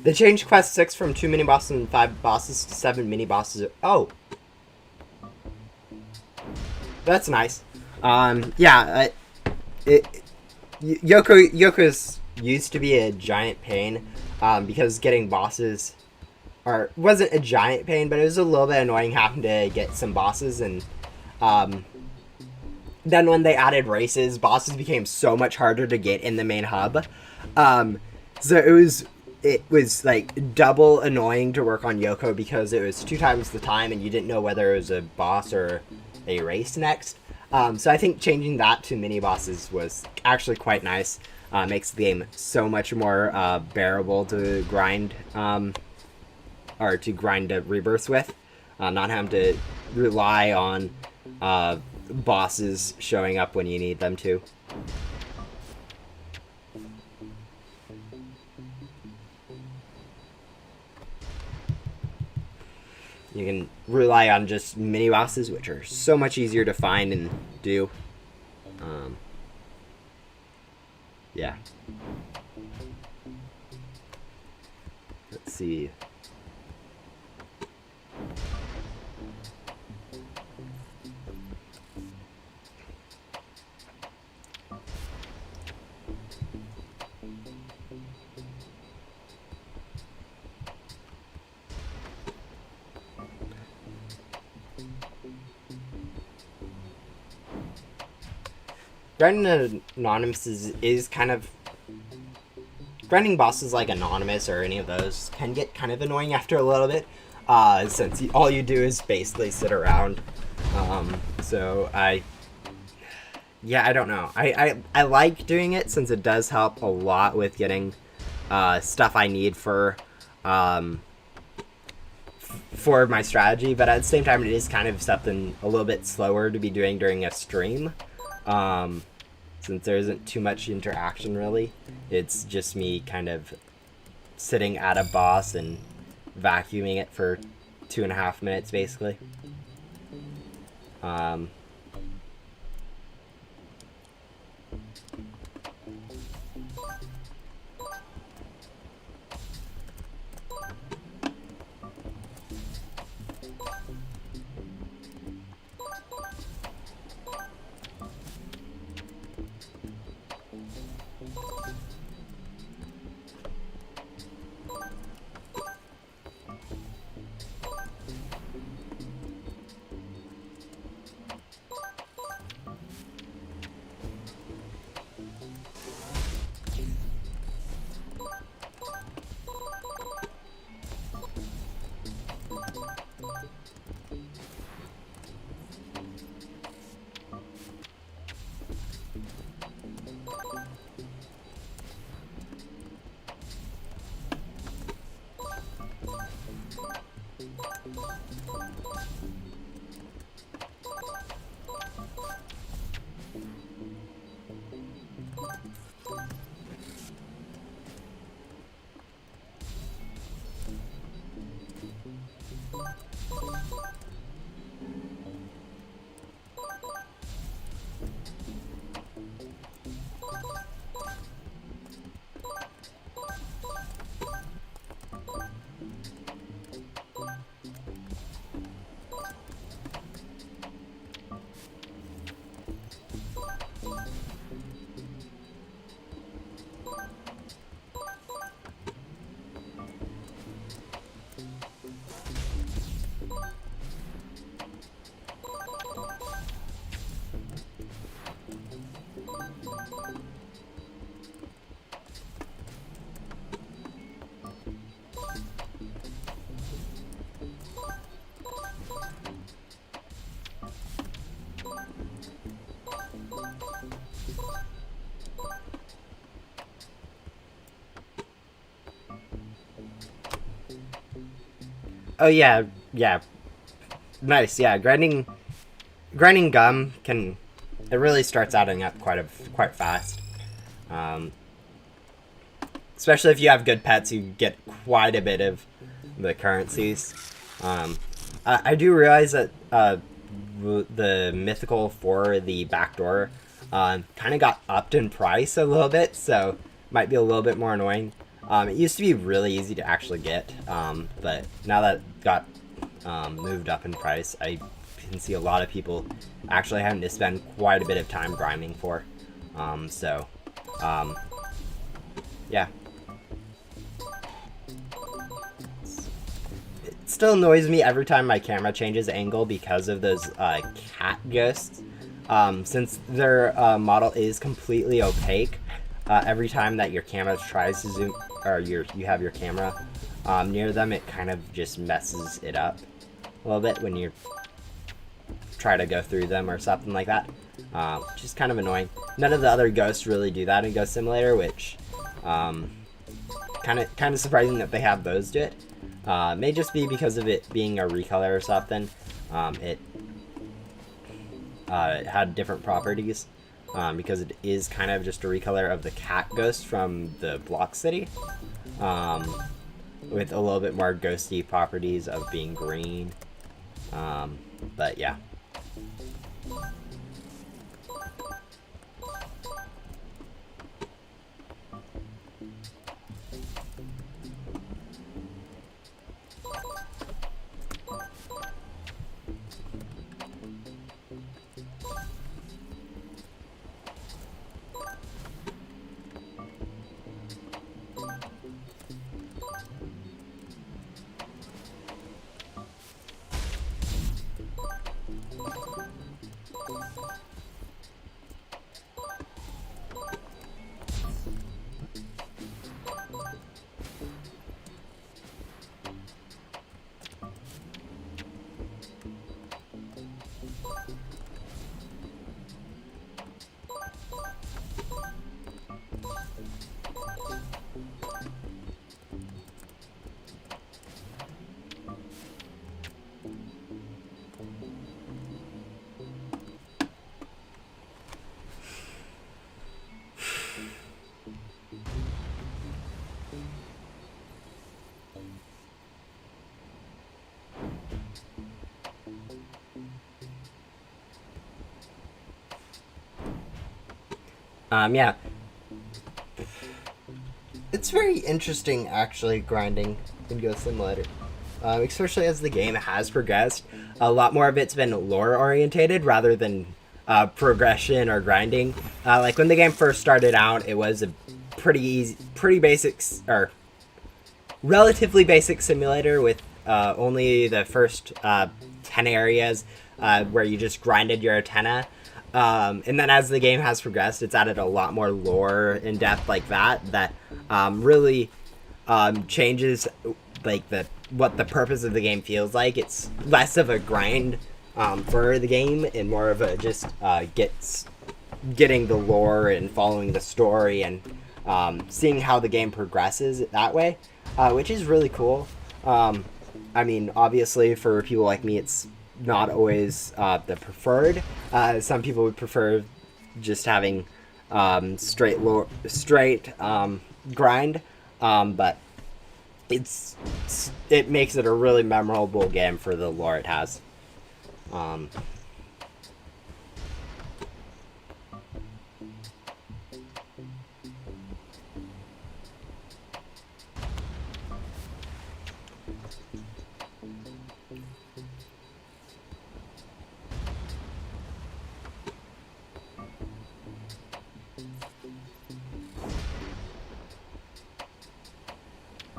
They changed Quest 6 from 2 mini-bosses and 5 bosses to 7 mini-bosses. Oh. That's nice. Yoko's used to be a giant pain, because getting bosses wasn't a giant pain, but it was a little bit annoying having to get some bosses, and then when they added races, bosses became so much harder to get in the main hub. So it was like double annoying to work on Yoko because it was 2 times the time and you didn't know whether it was a boss or a race next. So I think changing that to mini bosses was actually quite nice. Makes the game so much more bearable to grind, or to grind rebirths with, not having to rely on bosses showing up when you need them to. You can rely on just mini bosses, which are so much easier to find and do. Yeah. Let's see. Grinding Anonymous is kind of... Grinding bosses like Anonymous or any of those can get kind of annoying after a little bit, since all you do is basically sit around. So I don't know. I like doing it since it does help a lot with getting stuff I need for for my strategy, but at the same time, it is kind of something a little bit slower to be doing during a stream. Since there isn't too much interaction really. It's just me kind of sitting at a boss and vacuuming it for 2.5 minutes basically. Oh yeah, yeah, nice. Yeah, grinding gum can, it really starts adding up quite fast. Um, Especially if you have good pets, you get quite a bit of the currencies. I do realize that the mythical for the backdoor kind of got upped in price a little bit, so might be a little bit more annoying. It used to be really easy to actually get, but now that it got moved up in price, I can see a lot of people actually having to spend quite a bit of time grinding for. Yeah. It still annoys me every time my camera changes angle because of those cat ghosts. Since their model is completely opaque, every time that your camera tries to zoom, or you have your camera near them, it kind of just messes it up a little bit when you try to go through them or something like that. Which is kind of annoying. None of the other ghosts really do that in Ghost Simulator, which kind of surprising that they have those do it. May just be because of it being a recolor or something. It had different properties because it is kind of just a recolor of the cat ghost from the Block City, with a little bit more ghosty properties of being green. But yeah. Yeah. It's very interesting, actually, grinding in Ghost Simulator. Especially as the game has progressed. A lot more of it's been lore orientated rather than progression or grinding. Like when the game first started out, it was a pretty easy, pretty basic, or relatively basic simulator with only the first 10 areas where you just grinded your antenna. And then as the game has progressed, it's added a lot more lore in depth like that really changes like what the purpose of the game feels like. It's less of a grind for the game and more of a just getting the lore and following the story and seeing how the game progresses that way, which is really cool. I mean, obviously, for people like me, it's not always the preferred. Some people would prefer just having straight grind, but it makes it a really memorable game for the lore it has.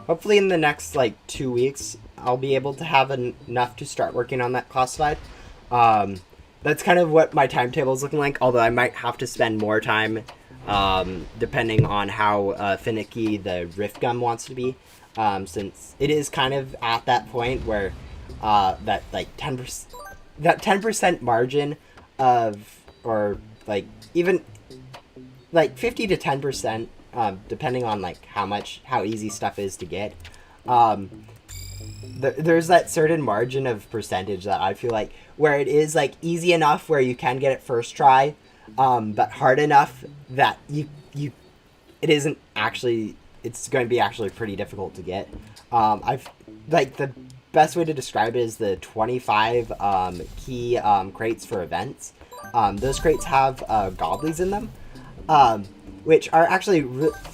Hopefully in the next like 2 weeks, I'll be able to have enough to start working on that classified. That's kind of what my timetable is looking like, although I might have to spend more time depending on how finicky the Rift Gun wants to be, since it is kind of at that point where that like 10% margin of, or like even like 50 to 10%, depending on like how easy stuff is to get. There's that certain margin of percentage that I feel like where it is like easy enough where you can get it first try, but hard enough that it isn't actually, it's going to be actually pretty difficult to get. I've like the best way to describe it is the 25 key crates for events. Those crates have goblies in them, which are actually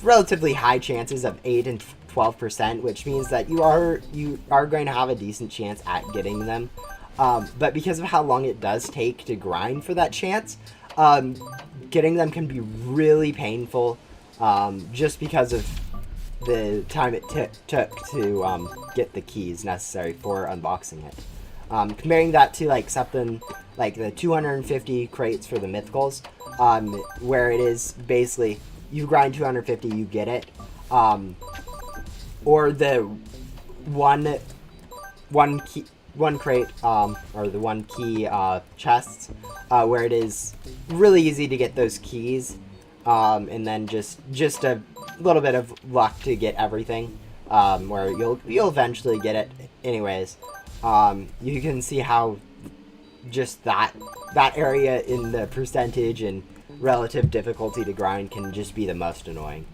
relatively high chances of 8 and 12%, which means that you are going to have a decent chance at getting them. But because of how long it does take to grind for that chance, getting them can be really painful, just because of the time it took to get the keys necessary for unboxing it. Comparing that to like something like the 250 crates for the mythicals, where it is basically you grind 250, you get it, or the one crate, or the one key chests, where it is really easy to get those keys, and then just a little bit of luck to get everything, where you'll eventually get it anyways. You can see how just that area in the percentage and relative difficulty to grind can just be the most annoying,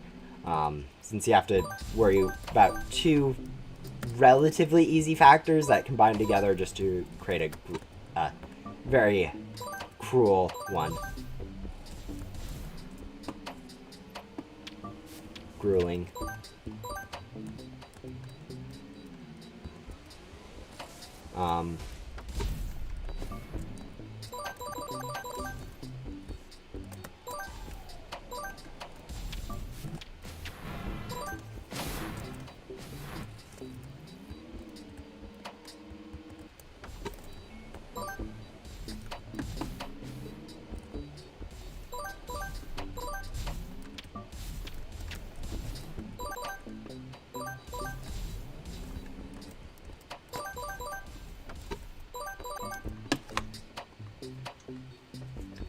since you have to worry about two relatively easy factors that combine together just to create a very cruel one. Grueling.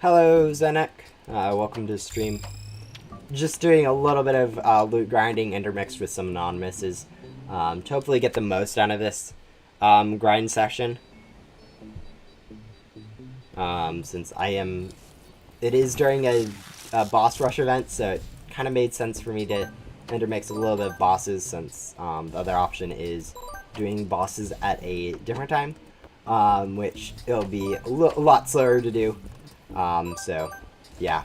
Hello, Zenek. Welcome to the stream. Just doing a little bit of loot grinding intermixed with some anonymouses, to hopefully get the most out of this grind session. Since it is during a boss rush event, so it kind of made sense for me to intermix a little bit of bosses, since the other option is doing bosses at a different time, which it'll be a lot slower to do. So, yeah.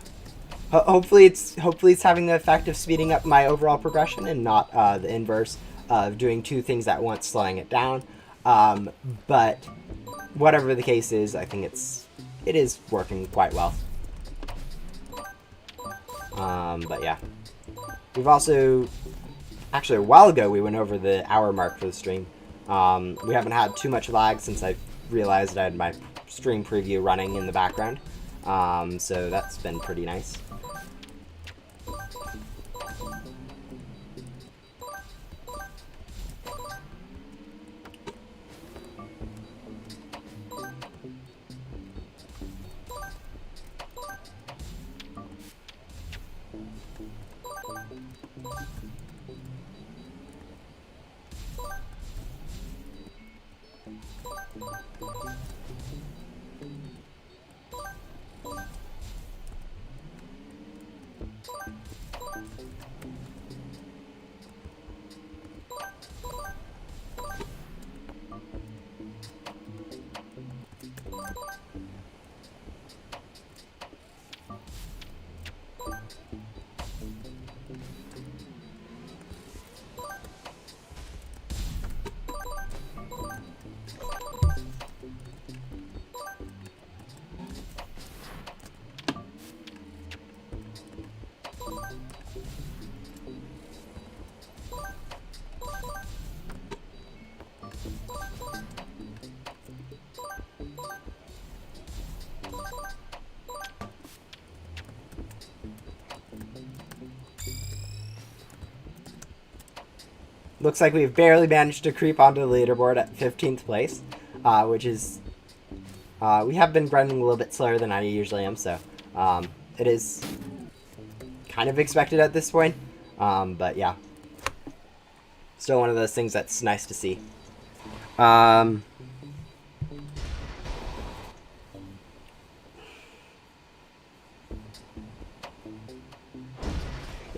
hopefully it's having the effect of speeding up my overall progression and not the inverse of doing two things at once, slowing it down. But whatever the case is, I think it is working quite well. But yeah, we've also actually a while ago we went over the hour mark for the stream. We haven't had too much lag since I realized I had my stream preview running in the background. So that's been pretty nice. Looks like we've barely managed to creep onto the leaderboard at 15th place, which is... we have been grinding a little bit slower than I usually am, so it is kind of expected at this point. But yeah, still one of those things that's nice to see. Yeah,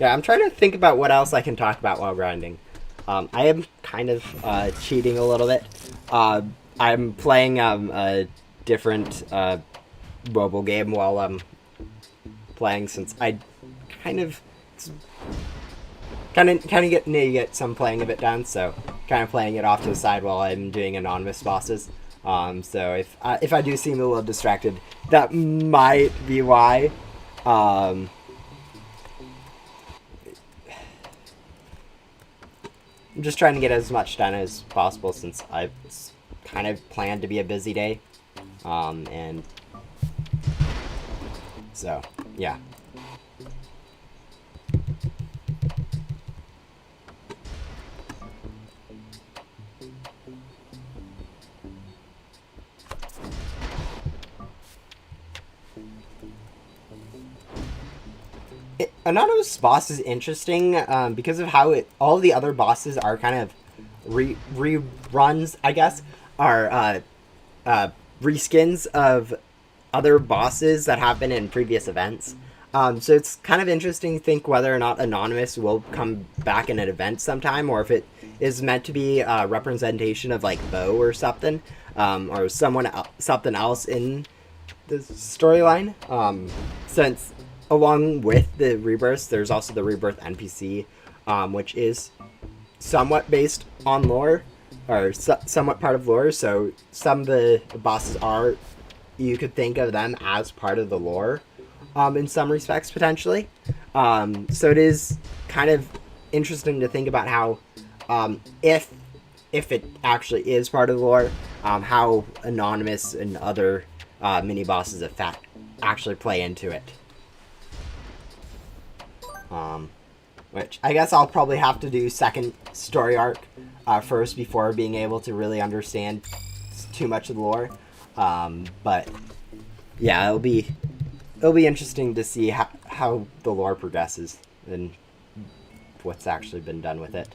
I'm trying to think about what else I can talk about while grinding. I am kind of cheating a little bit. I'm playing a different mobile game while I'm playing, since I kind of get some playing of it done, so kind of playing it off to the side while I'm doing anonymous bosses. So if I do seem a little distracted, that might be why. I'm just trying to get as much done as possible, since I kind of planned to be a busy day. And so, yeah. Anonymous boss is interesting because of how all the other bosses are kind of reruns, I guess, are reskins of other bosses that have been in previous events. So it's kind of interesting to think whether or not Anonymous will come back in an event sometime, or if it is meant to be a representation of like Bo or something, or something else in the storyline. Since along with the rebirths, there's also the rebirth NPC, which is somewhat based on lore, or somewhat part of lore. So some of the bosses are, you could think of them as part of the lore, in some respects potentially. So it is kind of interesting to think about how, if it actually is part of the lore, how Anonymous and other mini bosses actually play into it. Which I guess I'll probably have to do second story arc first before being able to really understand too much of the lore. But yeah, it'll be interesting to see how the lore progresses and what's actually been done with it.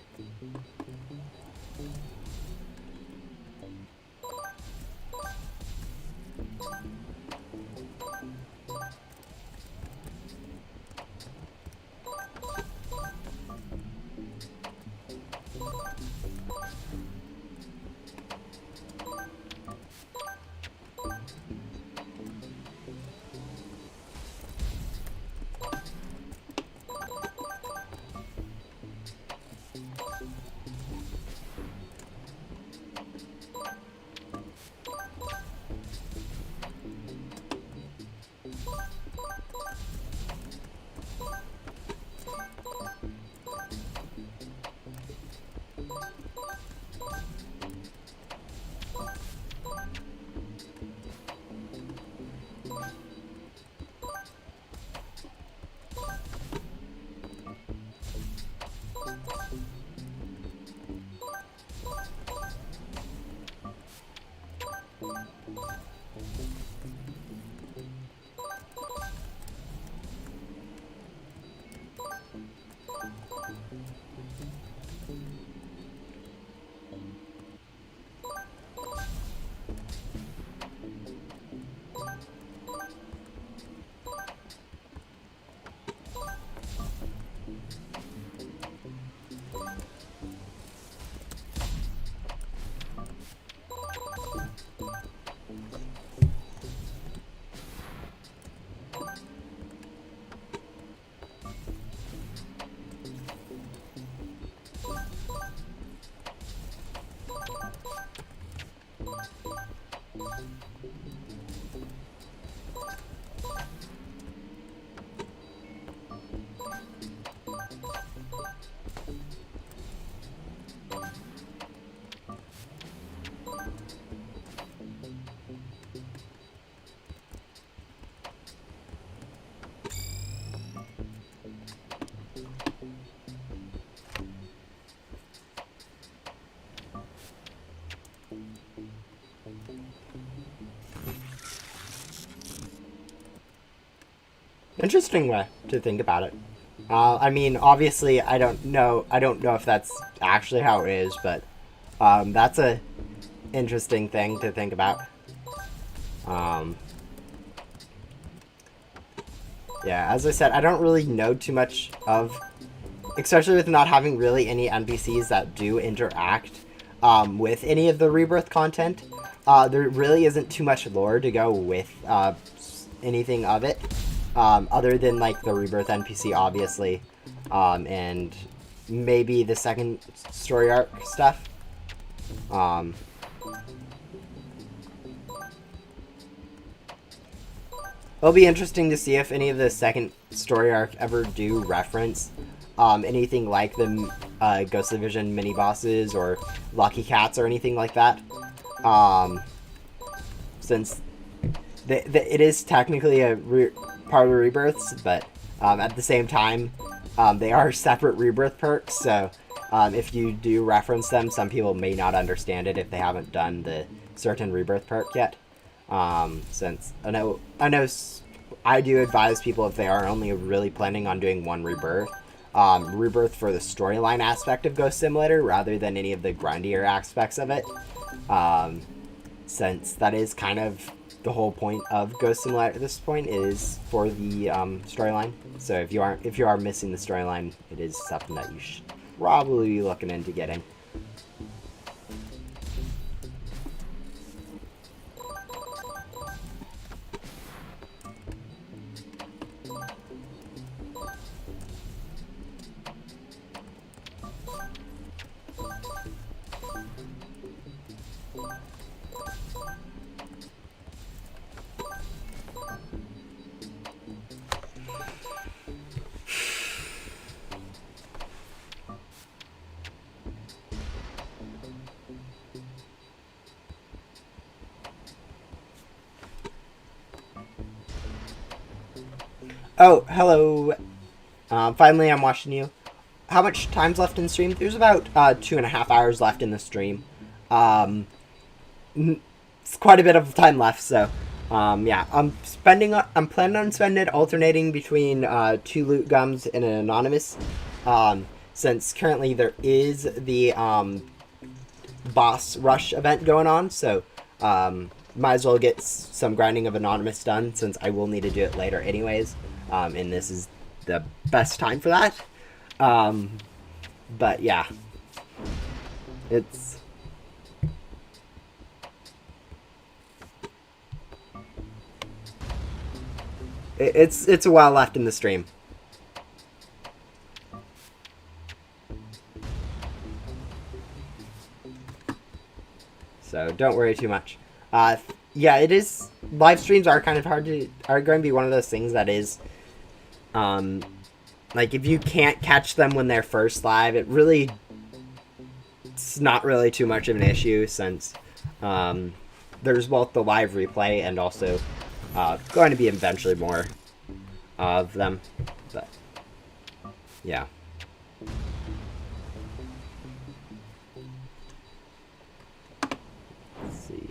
Interesting way to think about it. I mean, obviously, I don't know if that's actually how it is, but that's a interesting thing to think about. Yeah, as I said, I don't really know too much of, especially with not having really any NPCs that do interact with any of the Rebirth content. There really isn't too much lore to go with anything of it, other than like the Rebirth NPC, obviously, and maybe the second story arc stuff. It'll be interesting to see if any of the second story arc ever do reference anything like the Ghost Division mini bosses or Lucky Cats or anything like that. Since it is technically a part of Rebirths, but at the same time, they are separate Rebirth perks. So if you do reference them, some people may not understand it if they haven't done the certain Rebirth perk yet. Since I do advise people, if they are only really planning on doing one Rebirth, Rebirth for the storyline aspect of Ghost Simulator rather than any of the grindier aspects of it, since that is kind of the whole point of Ghost Simulator at this point, is for the storyline. So if you are missing the storyline, it is something that you should probably be looking into getting. Oh, hello. Finally, I'm watching you. How much time's left in the stream? There's about 2.5 hours left in the stream. It's quite a bit of time left, so yeah. I'm planning on spending it alternating between 2 loot gums and an anonymous. Since currently there is the boss rush event going on, so might as well get some grinding of anonymous done, since I will need to do it later anyways. And this is the best time for that. But yeah, it's a while left in the stream. So don't worry too much. Yeah, it is. Live streams are kind of are going to be one of those things that is, like, if you can't catch them when they're first live, it's not really too much of an issue, since there's both the live replay and also going to be eventually more of them. But yeah. Let's see.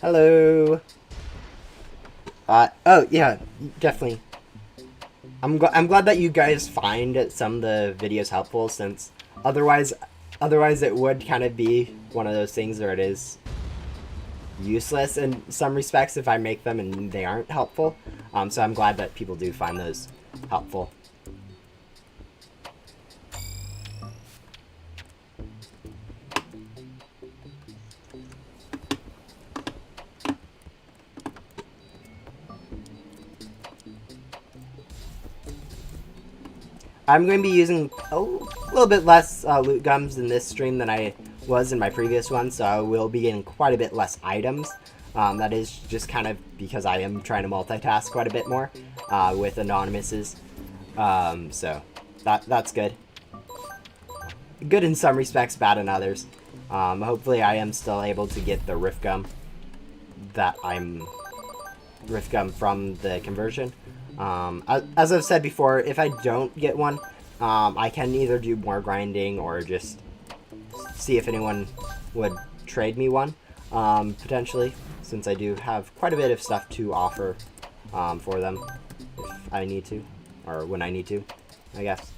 Hello. Oh yeah, definitely. I'm glad that you guys find some of the videos helpful, since otherwise it would kind of be one of those things where it is useless in some respects if I make them and they aren't helpful. So I'm glad that people do find those helpful. I'm going to be using a little bit less loot gums in this stream than I was in my previous one, so I will be getting quite a bit less items. That is just kind of because I am trying to multitask quite a bit more with anonymouses. So that's good. Good in some respects, bad in others. Hopefully I am still able to get the Rift Gum from the conversion. As I've said before, if I don't get one, I can either do more grinding or just see if anyone would trade me one, potentially, since I do have quite a bit of stuff to offer for them if I need to, or when I need to, I guess.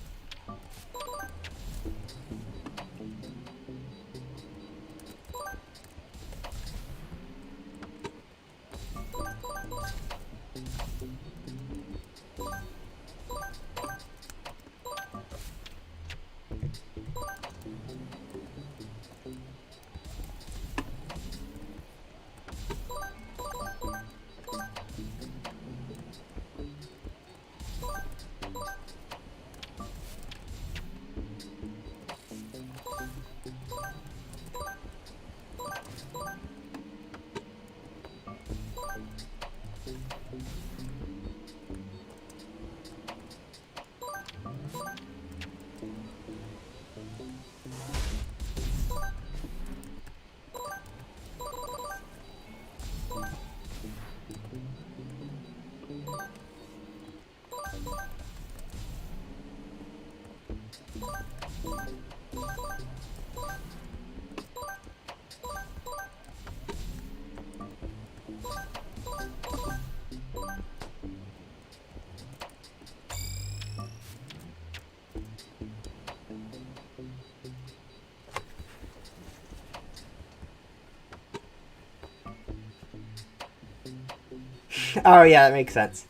Oh yeah, that makes sense.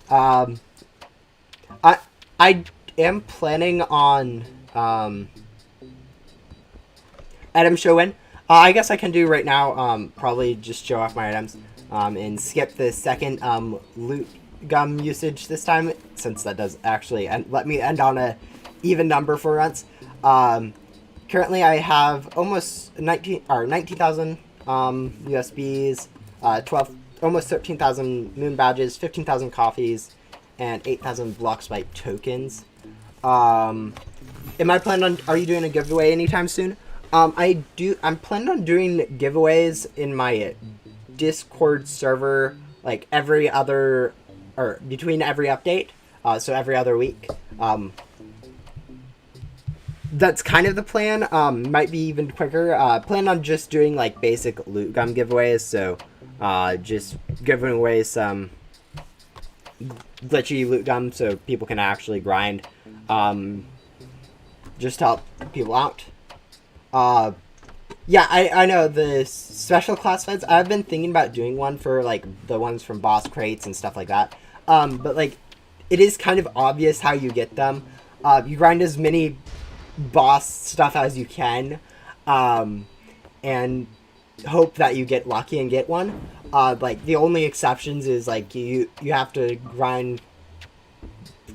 Um, I I am planning on item show-in. I guess I can do right now. Probably just show off my items. And skip the second loot gum usage this time, since that does actually let me end on a even number for once. Currently I have almost 19,000 USBs, 12 almost 13,000 moon badges, 15,000 coffees, and 8,000 block spike tokens. Am I planning on? Are you doing a giveaway anytime soon? I'm planning on doing giveaways in my Discord server, like every other, or between every update. So every other week. That's kind of the plan. Might be even quicker. Plan on just doing like basic loot gum giveaways. So, just giving away some glitchy loot gum so people can actually grind. Just to help people out. Yeah, I know the special class feds. I've been thinking about doing one for like the ones from boss crates and stuff like that. But like, it is kind of obvious how you get them. You grind as many boss stuff as you can, and hope that you get lucky and get one. Like the only exceptions is like you have to grind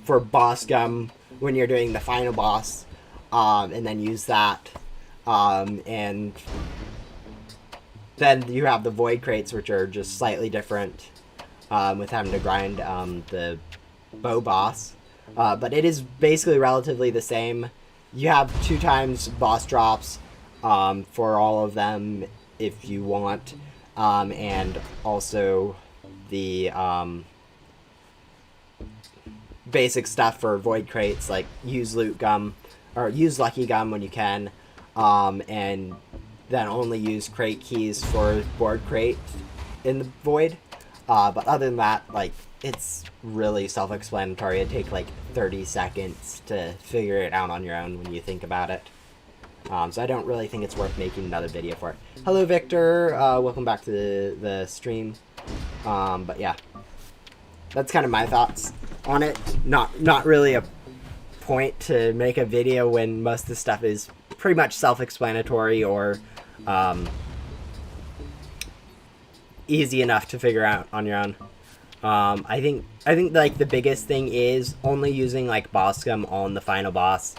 for boss gum when you're doing the final boss, and then use that. And then you have the void crates, which are just slightly different, with having to grind the bow boss. But it is basically relatively the same. You have 2 times boss drops for all of them if you want, and also the basic stuff for void crates, like use loot gum or use lucky gum when you can, and then only use crate keys for board crate in the void. But other than that, like, it's really self-explanatory. It'd take like 30 seconds to figure it out on your own when you think about it. So I don't really think it's worth making another video for it. Hello, Victor. Welcome back to the stream. But yeah, that's kind of my thoughts on it. Not really a point to make a video when most of the stuff is pretty much self-explanatory or easy enough to figure out on your own. I think like the biggest thing is only using like boss gum on the final boss,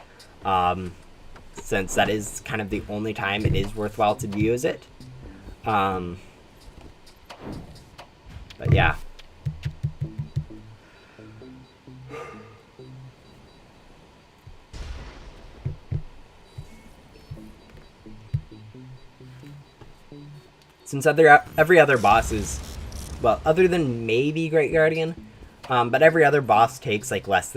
since that is kind of the only time it is worthwhile to use it. But yeah. Since every other boss is, well, other than maybe Great Guardian, but every other boss takes like less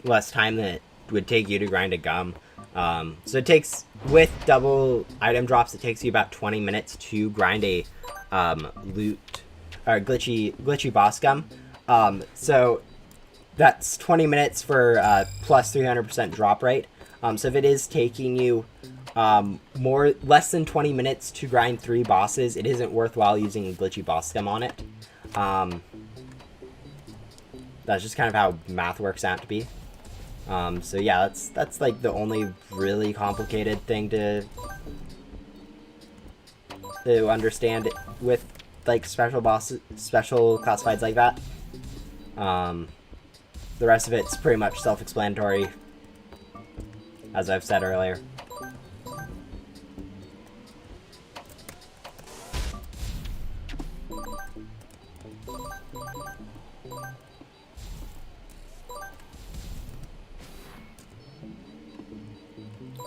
less time than it would take you to grind a gum. So it takes, with double item drops, it takes you about 20 minutes to grind a loot or glitchy boss gum. So that's 20 minutes for plus 300% drop rate. So if it is taking you less than 20 minutes to grind 3 bosses, it isn't worthwhile using a glitchy boss gum on it. That's just kind of how math works out to be. So yeah, that's like the only really complicated thing to understand with like special classifieds like that. The rest of it's pretty much self-explanatory, as I've said earlier.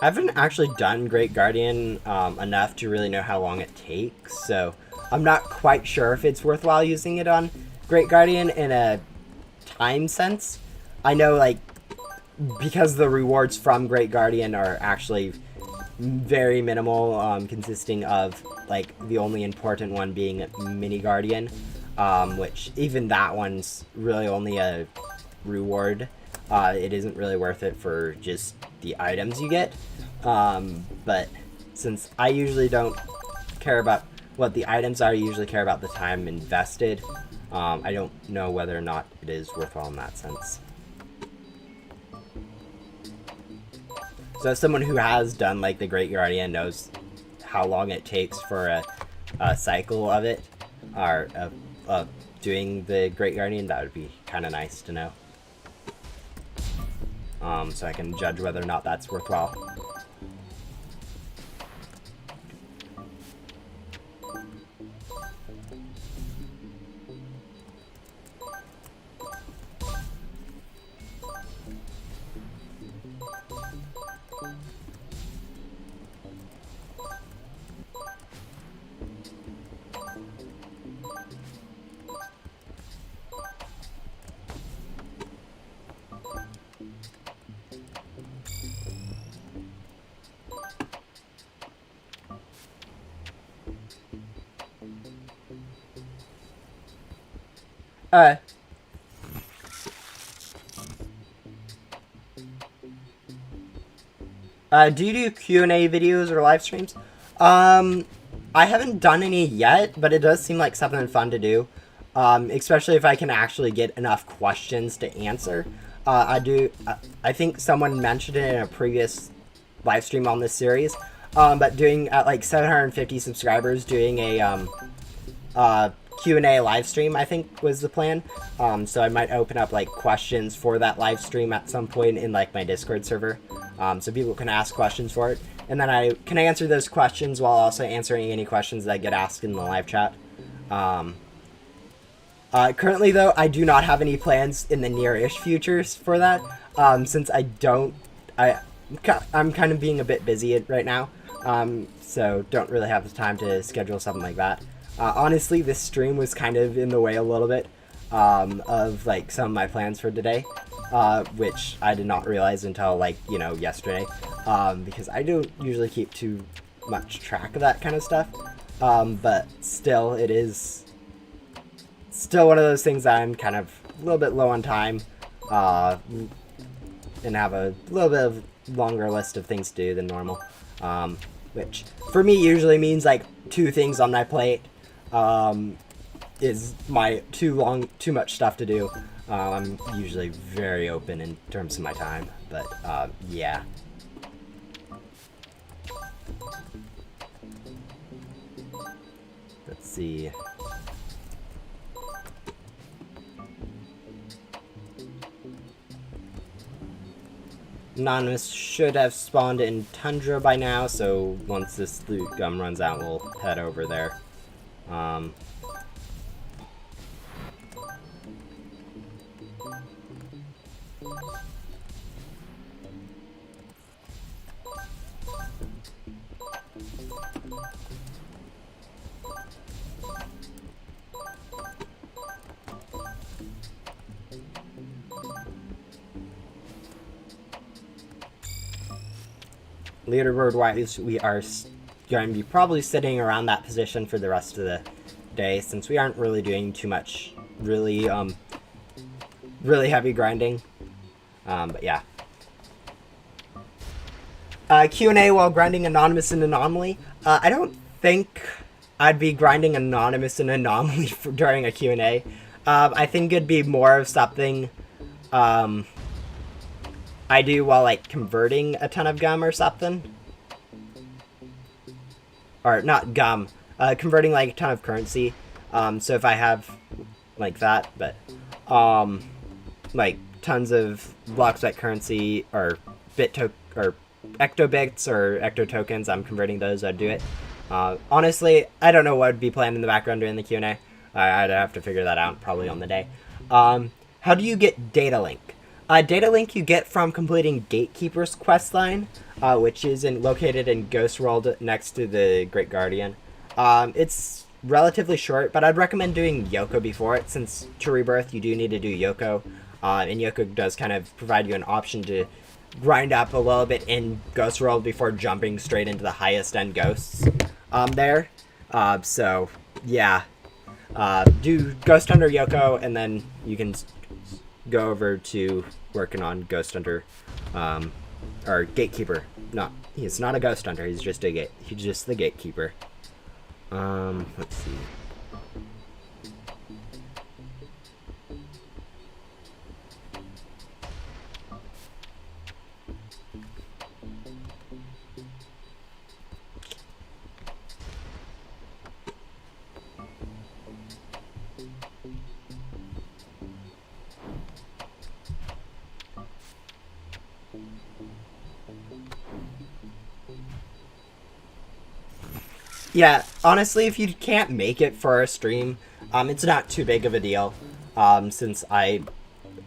I haven't actually done Great Guardian enough to really know how long it takes, so I'm not quite sure if it's worthwhile using it on Great Guardian in a time sense. I know, like, because the rewards from Great Guardian are actually very minimal, consisting of, like, the only important one being Mini Guardian, which even that one's really only a reward. It isn't really worth it for just the items you get. But since I usually don't care about what the items are, I usually care about the time invested. I don't know whether or not it is worthwhile in that sense. So someone who has done like the Great Guardian knows how long it takes for a cycle of it, or of doing the Great Guardian, that would be kind of nice to know. So I can judge whether or not that's worthwhile. Do you do Q&A videos or live streams? I haven't done any yet, but it does seem like something fun to do. Especially if I can actually get enough questions to answer. I think someone mentioned it in a previous live stream on this series. But doing, at like 750 subscribers, doing a Q&A live stream, I think, was the plan. So I might open up like questions for that live stream at some point in like my Discord server, so people can ask questions for it, and then I can answer those questions while also answering any questions that get asked in the live chat. Currently though, I do not have any plans in the near-ish futures for that, since I'm kind of being a bit busy right now, so don't really have the time to schedule something like that. Honestly, this stream was kind of in the way a little bit of like some of my plans for today, which I did not realize until like, you know, yesterday, because I don't usually keep too much track of that kind of stuff, but still, it is still one of those things that I'm kind of a little bit low on time, and have a little bit of longer list of things to do than normal, which for me usually means like 2 things on my plate. Is my too much stuff to do. I'm usually very open in terms of my time, but yeah. Let's see. Anonymous should have spawned in Tundra by now, so once this loot gum runs out, we'll head over there. leaderboard wise, we are going to be probably sitting around that position for the rest of the day, since we aren't really doing too much really heavy grinding. But yeah. Q&A while grinding Anonymous and Anomaly. I don't think I'd be grinding Anonymous and Anomaly during a Q&A. I think it'd be more of something I do while, like, converting a ton of gum or something. Or, not gum. Converting, like, a ton of currency. So if I have, like, that, but, like, tons of Blockspec currency, or or ectobits or ecto tokens, I'm converting those, I'd do it. Honestly, I don't know what would be planned in the background during the Q&A. I'd have to figure that out probably on the day. How do you get data link? Data link you get from completing Gatekeeper's questline, which is located in Ghost World next to the Great Guardian. It's relatively short, but I'd recommend doing Yoko before it, since to rebirth you do need to do Yoko. And Yoko does kind of provide you an option to grind up a little bit in Ghost World before jumping straight into the highest end ghosts there. So, yeah. Do Ghost Hunter Yoko, and then you can go over to working on Ghost Hunter, or Gatekeeper. No, he's not a Ghost Hunter, he's just the Gatekeeper. Let's see. Yeah, honestly, if you can't make it for a stream, it's not too big of a deal. Since I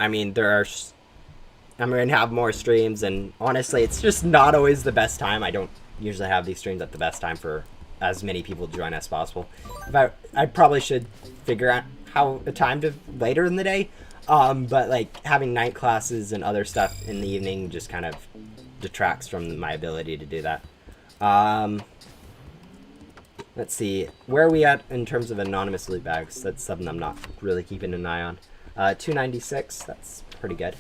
mean, I'm going to have more streams, and honestly, it's just not always the best time. I don't usually have these streams at the best time for as many people to join as possible. I probably should figure out how a time to later in the day. But like having night classes and other stuff in the evening just kind of detracts from my ability to do that. Let's see, where are we at in terms of anonymous loot bags? That's something I'm not really keeping an eye on. 296, that's pretty good.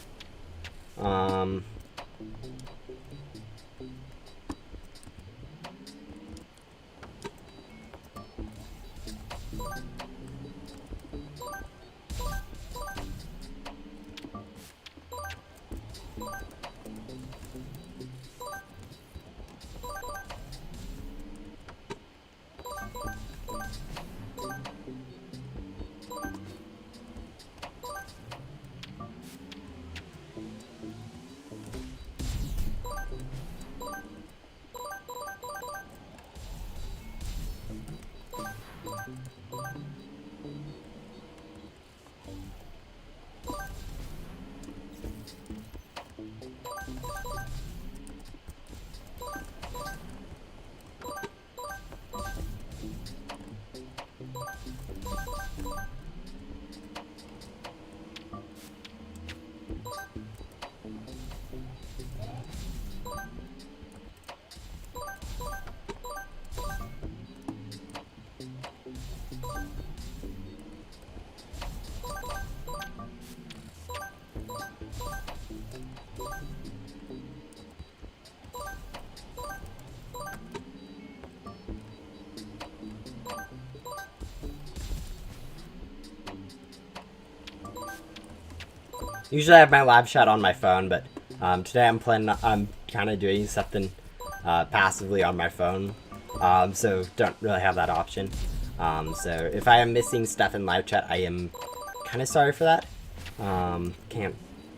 Usually I have my lab shot on my phone, but today I'm kind of doing something passively on my phone, so don't really have that option. So if I am missing stuff in live chat, I am kind of sorry for that.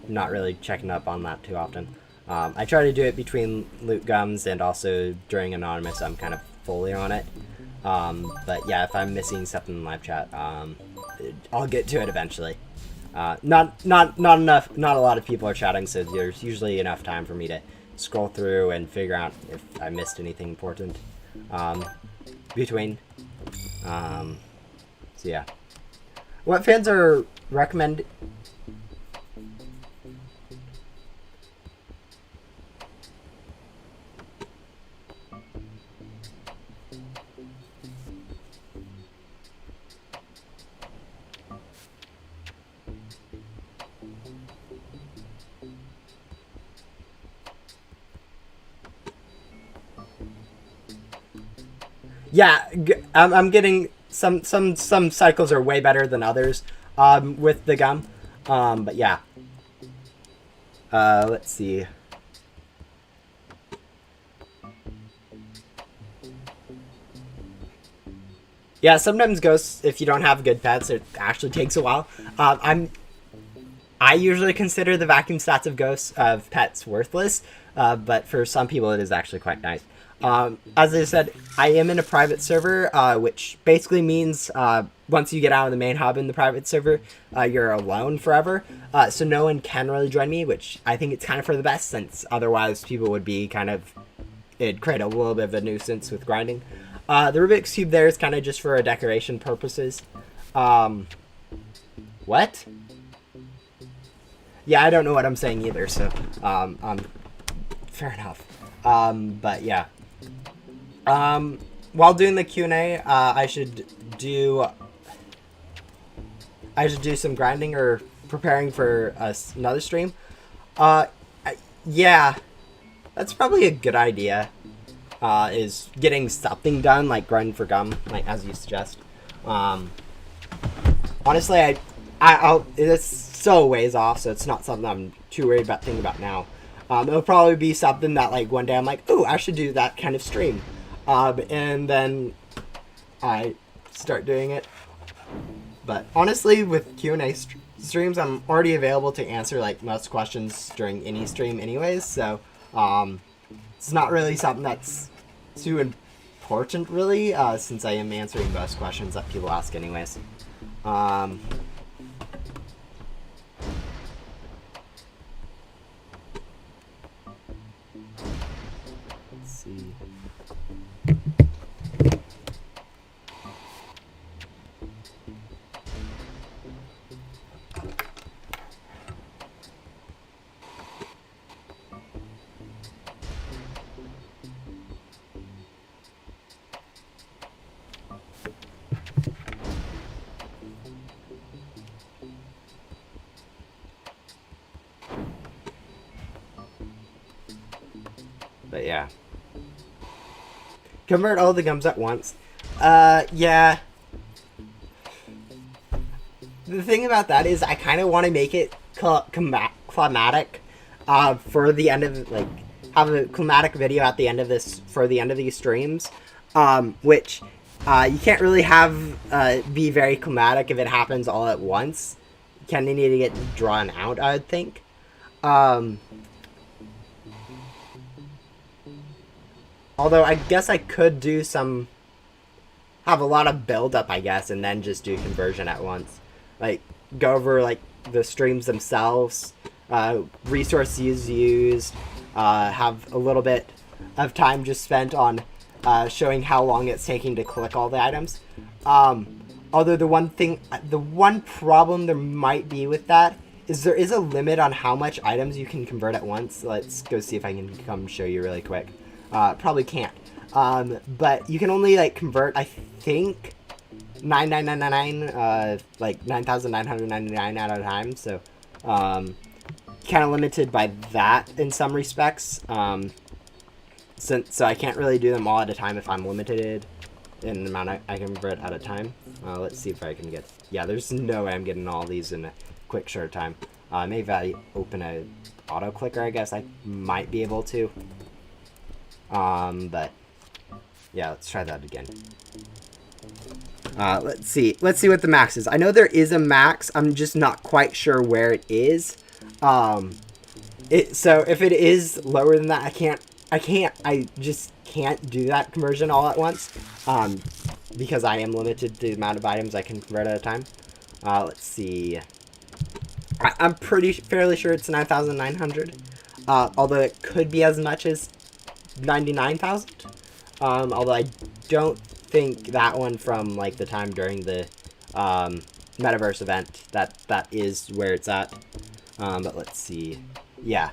Not really checking up on that too often. I try to do it between loot gums and also during Anonymous. I'm kind of fully on it. But yeah, if I'm missing something in live chat, I'll get to it eventually. Not enough. Not a lot of people are chatting, so there's usually enough time for me to scroll through and figure out if I missed anything important between. So yeah, what fans are recommend? Yeah, I'm getting some cycles are way better than others with the gum. But yeah. Let's see. Yeah, sometimes ghosts, if you don't have good pets, it actually takes a while. I usually consider the vacuum stats of ghosts of pets worthless, but for some people it is actually quite nice. As I said, I am in a private server, which basically means once you get out of the main hub in the private server, you're alone forever. So no one can really join me, which I think it's kind of for the best, since otherwise people would be kind of, it'd create a little bit of a nuisance with grinding. The Rubik's Cube there is kind of just for decoration purposes. What? Yeah, I don't know what I'm saying either, so fair enough. But yeah. While doing the Q&A, I should do some grinding or preparing for another stream. Yeah, that's probably a good idea. Is getting something done, like grinding for gum, like as you suggest. Honestly, I'll it's so ways off, so it's not something I'm too worried about thinking about now. It'll probably be something that like one day I'm like, oh, I should do that kind of stream, and then I start doing it. But honestly, with Q&A streams, I'm already available to answer like most questions during any stream, anyways. So it's not really something that's too important, really, since I am answering most questions that people ask, anyways. Let's see. But yeah. Convert all the gums at once. Yeah. The thing about that is I kind of want to make it climatic for the end of, like, have a climatic video at the end of this, for the end of these streams, which you can't really have be very climatic if it happens all at once. You kind of need to get drawn out, I would think. Although I guess I could do some, have a lot of build up, I guess, and then just do conversion at once. Like, go over, like, the streams themselves, resources used, have a little bit of time just spent on showing how long it's taking to click all the items. Although the one problem there might be with that is there is a limit on how much items you can convert at once. Let's go see if I can come show you really quick. Probably can't. But you can only, like, convert, I think, 9,999, like 9,999 at a time. So, kind of limited by that in some respects. So I can't really do them all at a time if I'm limited in the amount I can convert at a time. Let's see if I can get... Yeah, there's no way I'm getting all these in a quick, short time. Maybe if I open a auto clicker, I guess I might be able to. But yeah, let's try that again. Let's see what the max is. I know there is a max. I'm just not quite sure where it is. So if it is lower than that, I just can't do that conversion all at once. Because I am limited to the amount of items I can convert at a time. Let's see. I'm fairly sure it's 9,900. Although it could be as much as 99,000. Although I don't think that one from, like, the time during the metaverse event that is where it's at. But let's see. Yeah,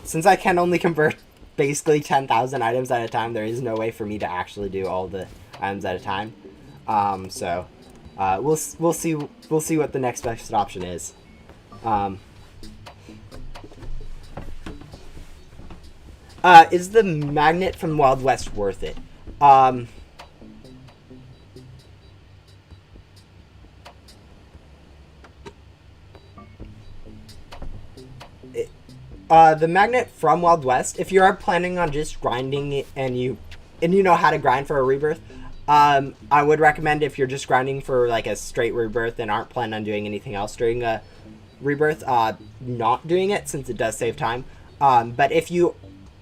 since I can only convert basically 10,000 items at a time, there is no way for me to actually do all the items at a time. So we'll see what the next best option is. Is the magnet from Wild West worth it? the magnet from Wild West, if you are planning on just grinding it and you know how to grind for a rebirth, I would recommend, if you're just grinding for like a straight rebirth and aren't planning on doing anything else during a rebirth, not doing it, since it does save time. But if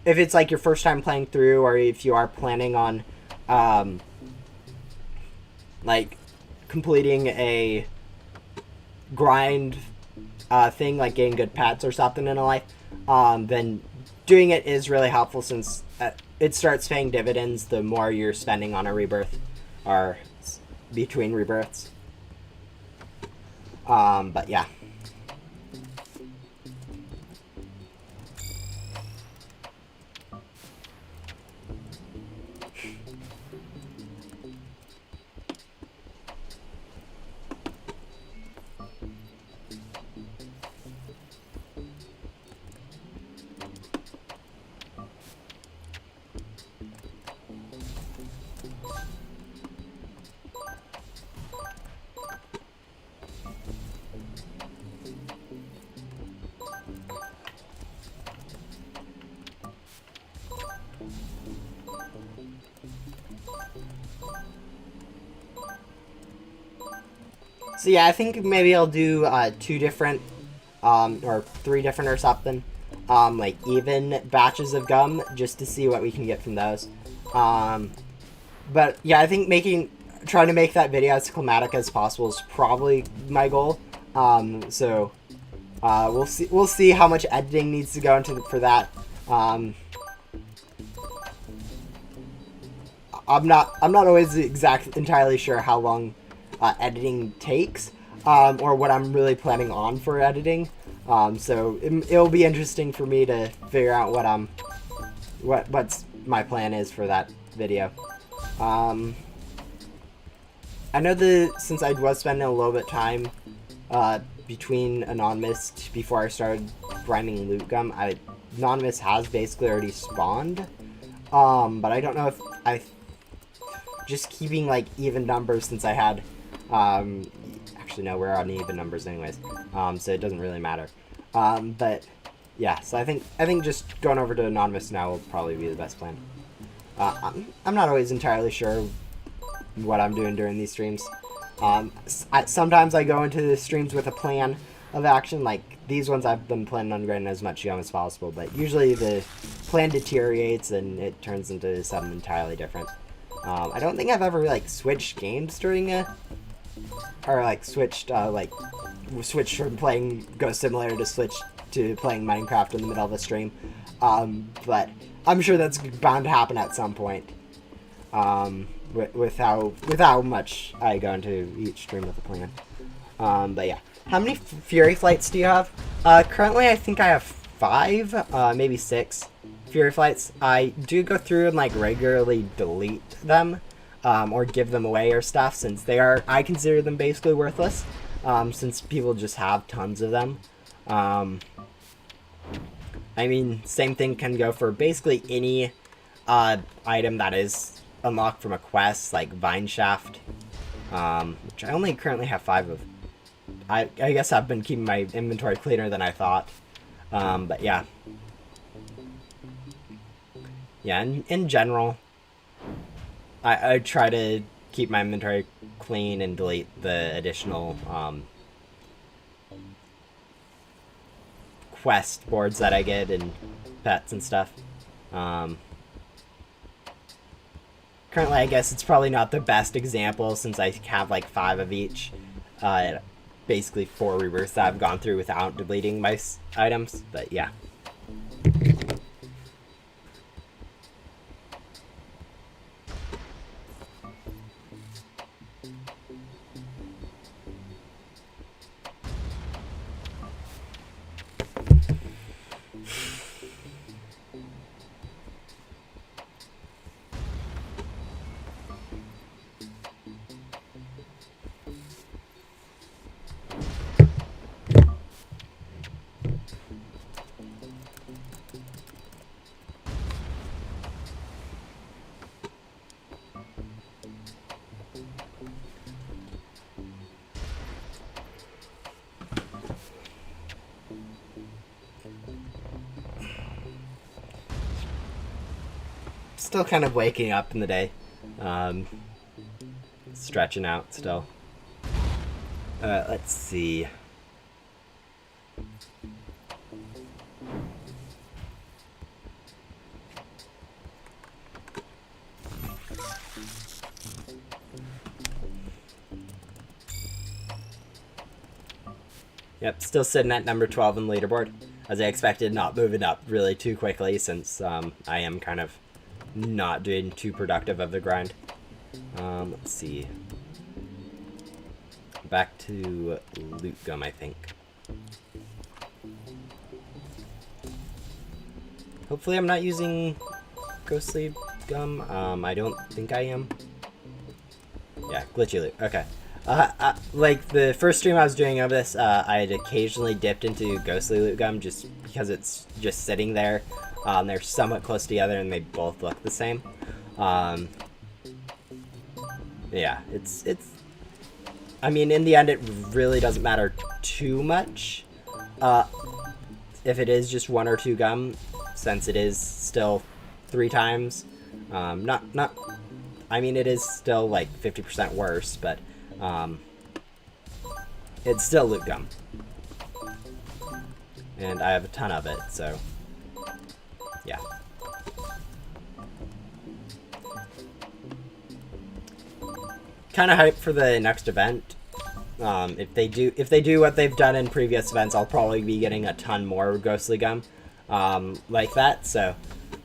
it's like your first time playing through, or if you are planning on like completing a grind thing, like getting good pets or something in a life, then doing it is really helpful, since it starts paying dividends the more you're spending on a rebirth or between rebirths. But yeah. So yeah, I think maybe I'll do 2 different, or 3 different or something, like even batches of gum, just to see what we can get from those. But yeah, I think trying to make that video as climatic as possible is probably my goal. So we'll see how much editing needs to go into for that. I'm not always entirely sure how long editing takes, or what I'm really planning on for editing. So it'll be interesting for me to figure out what's my plan is for that video. I know since I was spending a little bit of time between Anonymous before I started grinding loot gum, Anonymous has basically already spawned. But I don't know if just keeping like even numbers, since I had actually no, we're on even numbers anyways, so it doesn't really matter. But yeah, so I think just going over to Anonymous now will probably be the best plan. I'm not always entirely sure what I'm doing during these streams. Sometimes I go into the streams with a plan of action, like these ones I've been planning on grinding as much gum as possible, but usually the plan deteriorates and it turns into something entirely different. I don't think I've ever like switched games during or like switched from playing Ghost Simulator to playing Minecraft in the middle of a stream. But I'm sure that's bound to happen at some point. With how much I go into each stream with a plan. But yeah. How many Fury Flights do you have? Currently I think I have 5, maybe 6 Fury Flights. I do go through and like regularly delete them, or give them away or stuff, since I consider them basically worthless, since people just have tons of them. I mean, same thing can go for basically any item that is unlocked from a quest, like Vine Shaft, which I only currently have 5 of. I guess I've been keeping my inventory cleaner than I thought. But yeah. Yeah, in general, I try to keep my inventory clean and delete the additional quest boards that I get and pets and stuff. Currently, I guess it's probably not the best example, since I have like 5 of each. Basically 4 rebirths that I've gone through without deleting my items, but yeah. still kind of waking up in the day. Stretching out still. Let's see. Yep, still sitting at number 12 in the leaderboard, as I expected, not moving up really too quickly since I am kind of not doing too productive of the grind. Let's see. Back to loot gum, I think. Hopefully I'm not using ghostly gum. I don't think I am. Yeah, glitchy loot. Okay. Like the first stream I was doing of this, I had occasionally dipped into ghostly loot gum just because it's just sitting there. They're somewhat close together and they both look the same. Yeah, it's. I mean, in the end, it really doesn't matter too much. If it is just 1 or 2 gum, since it is still 3 times. Not. I mean, it is still like 50% worse, but. It's still loot gum. And I have a ton of it, so yeah. Kind of hyped for the next event. If they do what they've done in previous events, I'll probably be getting a ton more ghostly gum like that, so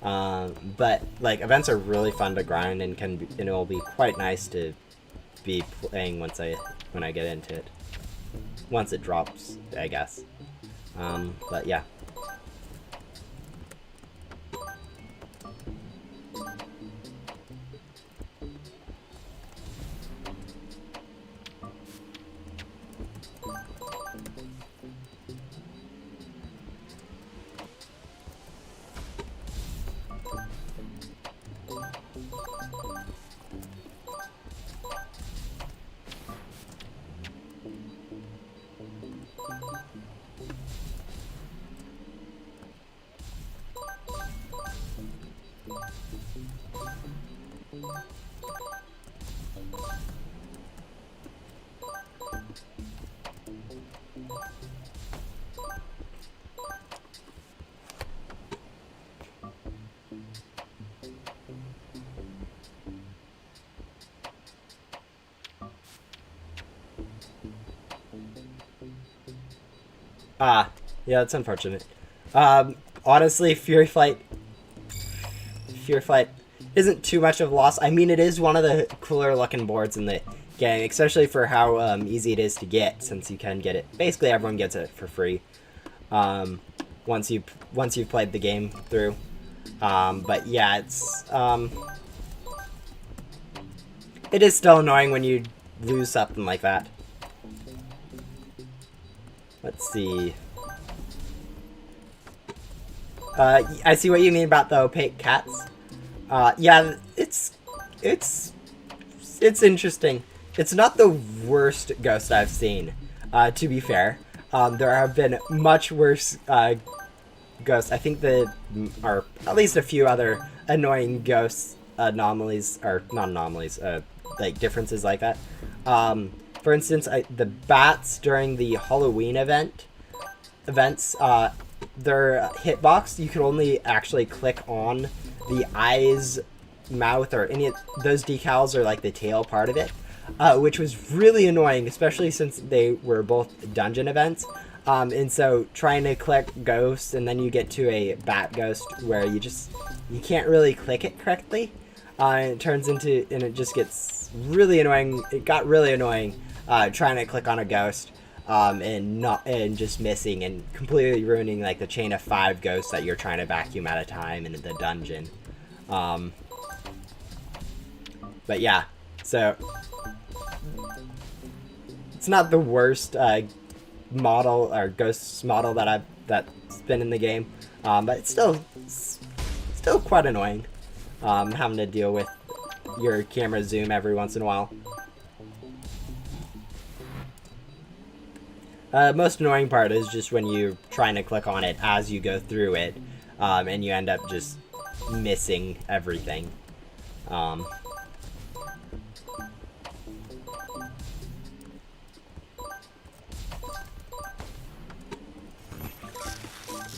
but like events are really fun to grind and it will be quite nice to be playing when I get into it. Once it drops, I guess. But yeah. Yeah, that's unfortunate. Honestly, Fury Flight isn't too much of a loss. I mean, it is one of the cooler looking boards in the game, especially for how easy it is to get, since you can get it. Basically, everyone gets it for free once you've played the game through. But yeah, it is still annoying when you lose something like that. Let's see. I see what you mean about the opaque cats. Yeah, it's interesting. It's not the worst ghost I've seen, to be fair. There have been much worse ghosts. I think there are at least a few other annoying ghost anomalies, or not anomalies, like differences like that. For instance, the bats during the Halloween events, their hitbox, you could only actually click on the eyes, mouth, or any of those decals, or like the tail part of it, which was really annoying, especially since they were both dungeon events. And so trying to click ghosts, and then you get to a bat ghost where you can't really click it correctly. And it just gets really annoying. It got really annoying trying to click on a ghost and just missing and completely ruining like the chain of 5 ghosts that you're trying to vacuum at a time in the dungeon. But yeah, so it's not the worst model or ghost model that's been in the game, but it's still quite annoying having to deal with your camera zoom every once in a while. Most annoying part is just when you're trying to click on it as you go through it, and you end up just missing everything.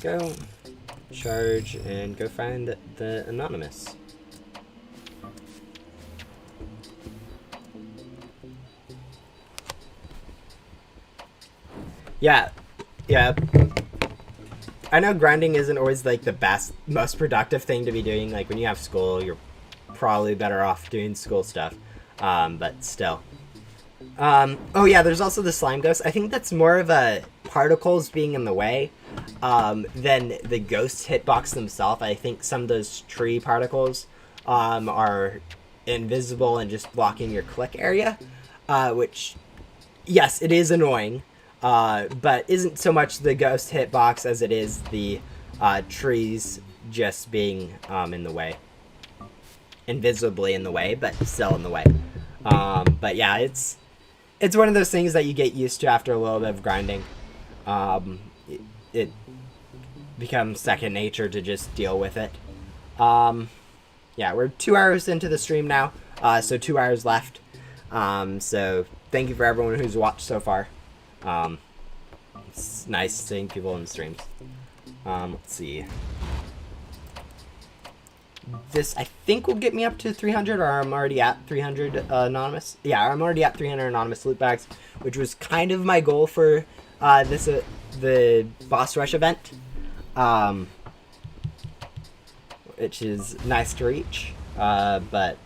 Go charge and go find the anonymous. Yeah, I know grinding isn't always like the best, most productive thing to be doing. Like when you have school, you're probably better off doing school stuff. But still. Oh yeah, there's also the slime ghost. I think that's more of a particles being in the way than the ghost hitbox themselves. I think some of those tree particles are invisible and just blocking your click area, which, yes, it is annoying. But isn't so much the ghost hitbox as it is the trees just being in the way. Invisibly in the way, but still in the way. But yeah, it's one of those things that you get used to after a little bit of grinding. It becomes second nature to just deal with it. Yeah, we're 2 hours into the stream now, so 2 hours left. So thank you for everyone who's watched so far. It's nice seeing people in the streams. Let's see. This, I think, will get me up to 300, or I'm already at 300 anonymous. Yeah, I'm already at 300 anonymous loot bags, which was kind of my goal for the boss rush event. Which is nice to reach. But,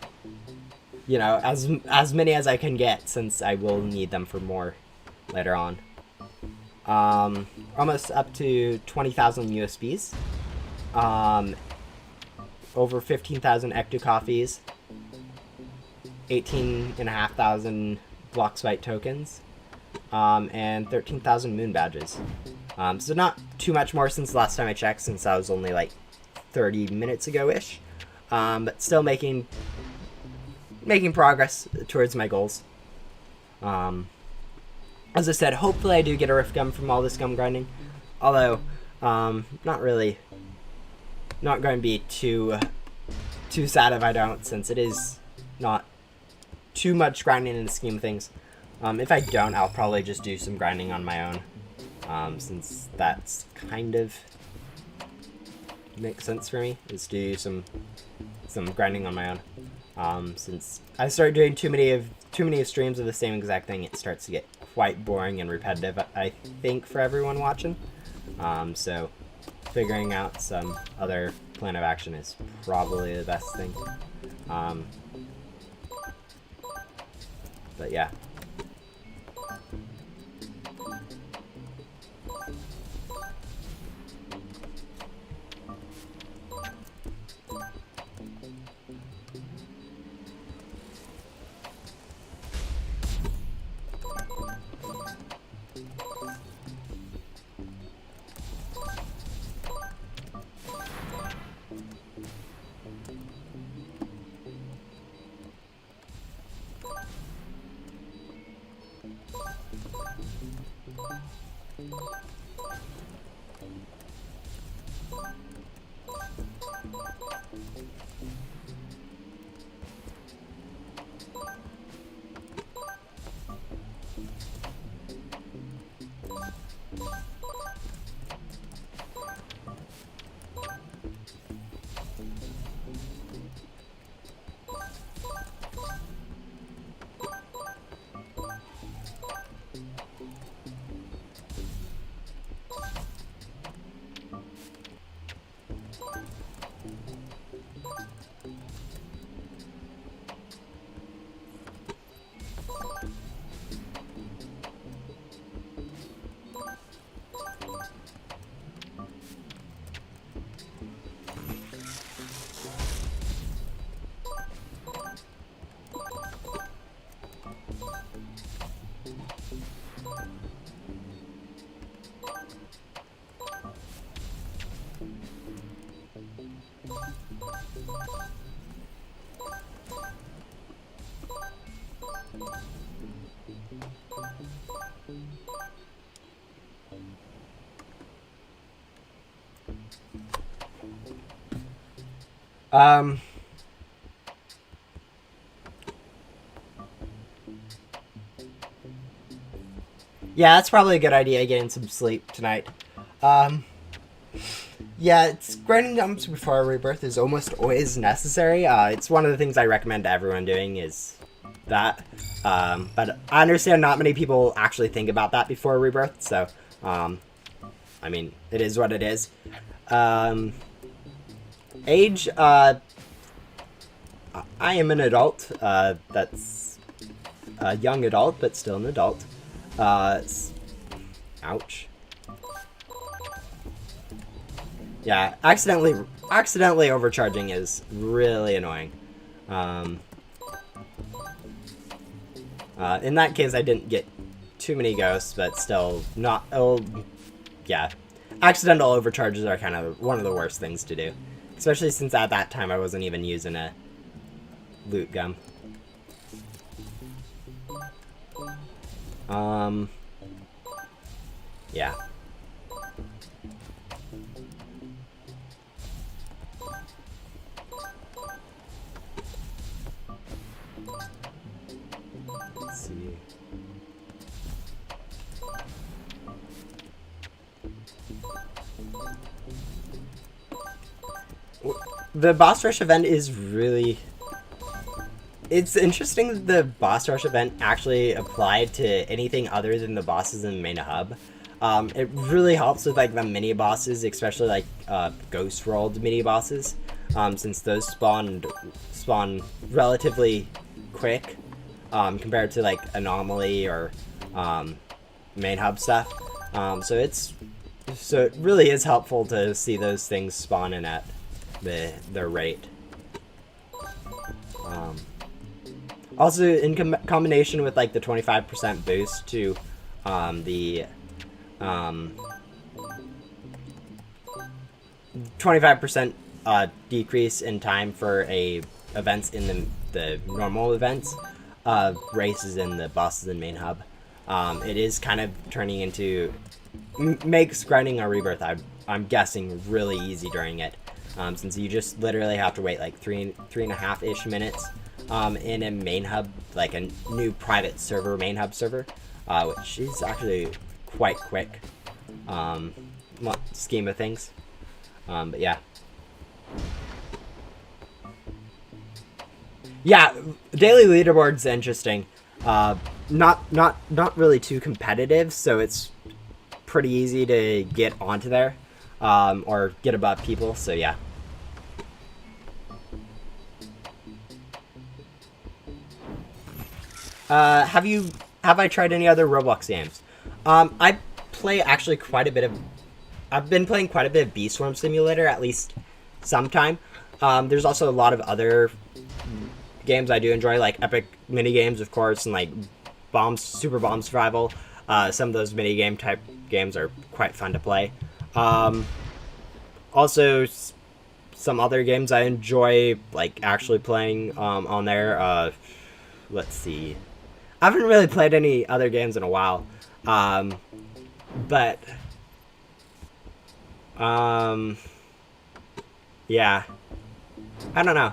you know, as many as I can get, since I will need them for more later on. Almost up to 20,000 USBs. Over 15,000 Ecto coffees. 18,500 Bloxbite tokens. And 13,000 moon badges. So not too much more since the last time I checked, since I was only like 30 minutes ago-ish. But still making progress towards my goals. As I said, hopefully I do get a rift gum from all this gum grinding. Although, not really. Not going to be too sad if I don't, since it is not too much grinding in the scheme of things. If I don't, I'll probably just do some grinding on my own, since that's kind of makes sense for me, is to do some grinding on my own. Since I start doing too many streams of the same exact thing, it starts to get quite boring and repetitive, I think, for everyone watching. So figuring out some other plan of action is probably the best thing. But yeah. Um, yeah, that's probably a good idea, getting some sleep tonight. Um, yeah, it's grinding jumps before a rebirth is almost always necessary. It's one of the things I recommend to everyone doing is that. But I understand not many people actually think about that before a rebirth, so, I mean, it is what it is. Um, age, I am an adult. That's a young adult, but still an adult. Ouch. Yeah, accidentally overcharging is really annoying. Um, in that case, I didn't get too many ghosts, but still not. Oh, yeah, accidental overcharges are kind of one of the worst things to do, especially since at that time I wasn't even using a loot gum. Yeah. Let's see. The boss rush event is really... It's interesting that the boss rush event actually applied to anything other than the bosses in the main hub. It really helps with like the mini bosses, especially like ghost rolled mini bosses, since those spawn relatively quick compared to like anomaly or main hub stuff. So it really is helpful to see those things spawn in at their rate. Also, in combination with like the 25% boost to the 25% decrease in time for events in the normal events, races in the bosses and main hub, it is kind of turning into makes grinding a rebirth, I'm guessing, really easy during it, since you just literally have to wait like three and a half ish minutes in a main hub, like a new private server, main hub server, which is actually quite quick, scheme of things. But yeah. Yeah, daily leaderboard's interesting. Not really too competitive, so it's pretty easy to get onto there, or get above people, so yeah. Have I tried any other Roblox games? I play actually quite a bit of... I've been playing quite a bit of Bee Swarm Simulator, at least sometime. There's also a lot of other games I do enjoy, like Epic mini games, of course, and like Super Bomb Survival. Some of those mini game type games are quite fun to play. Also, some other games I enjoy, like actually playing on there. Let's see. I haven't really played any other games in a while, but yeah, I don't know.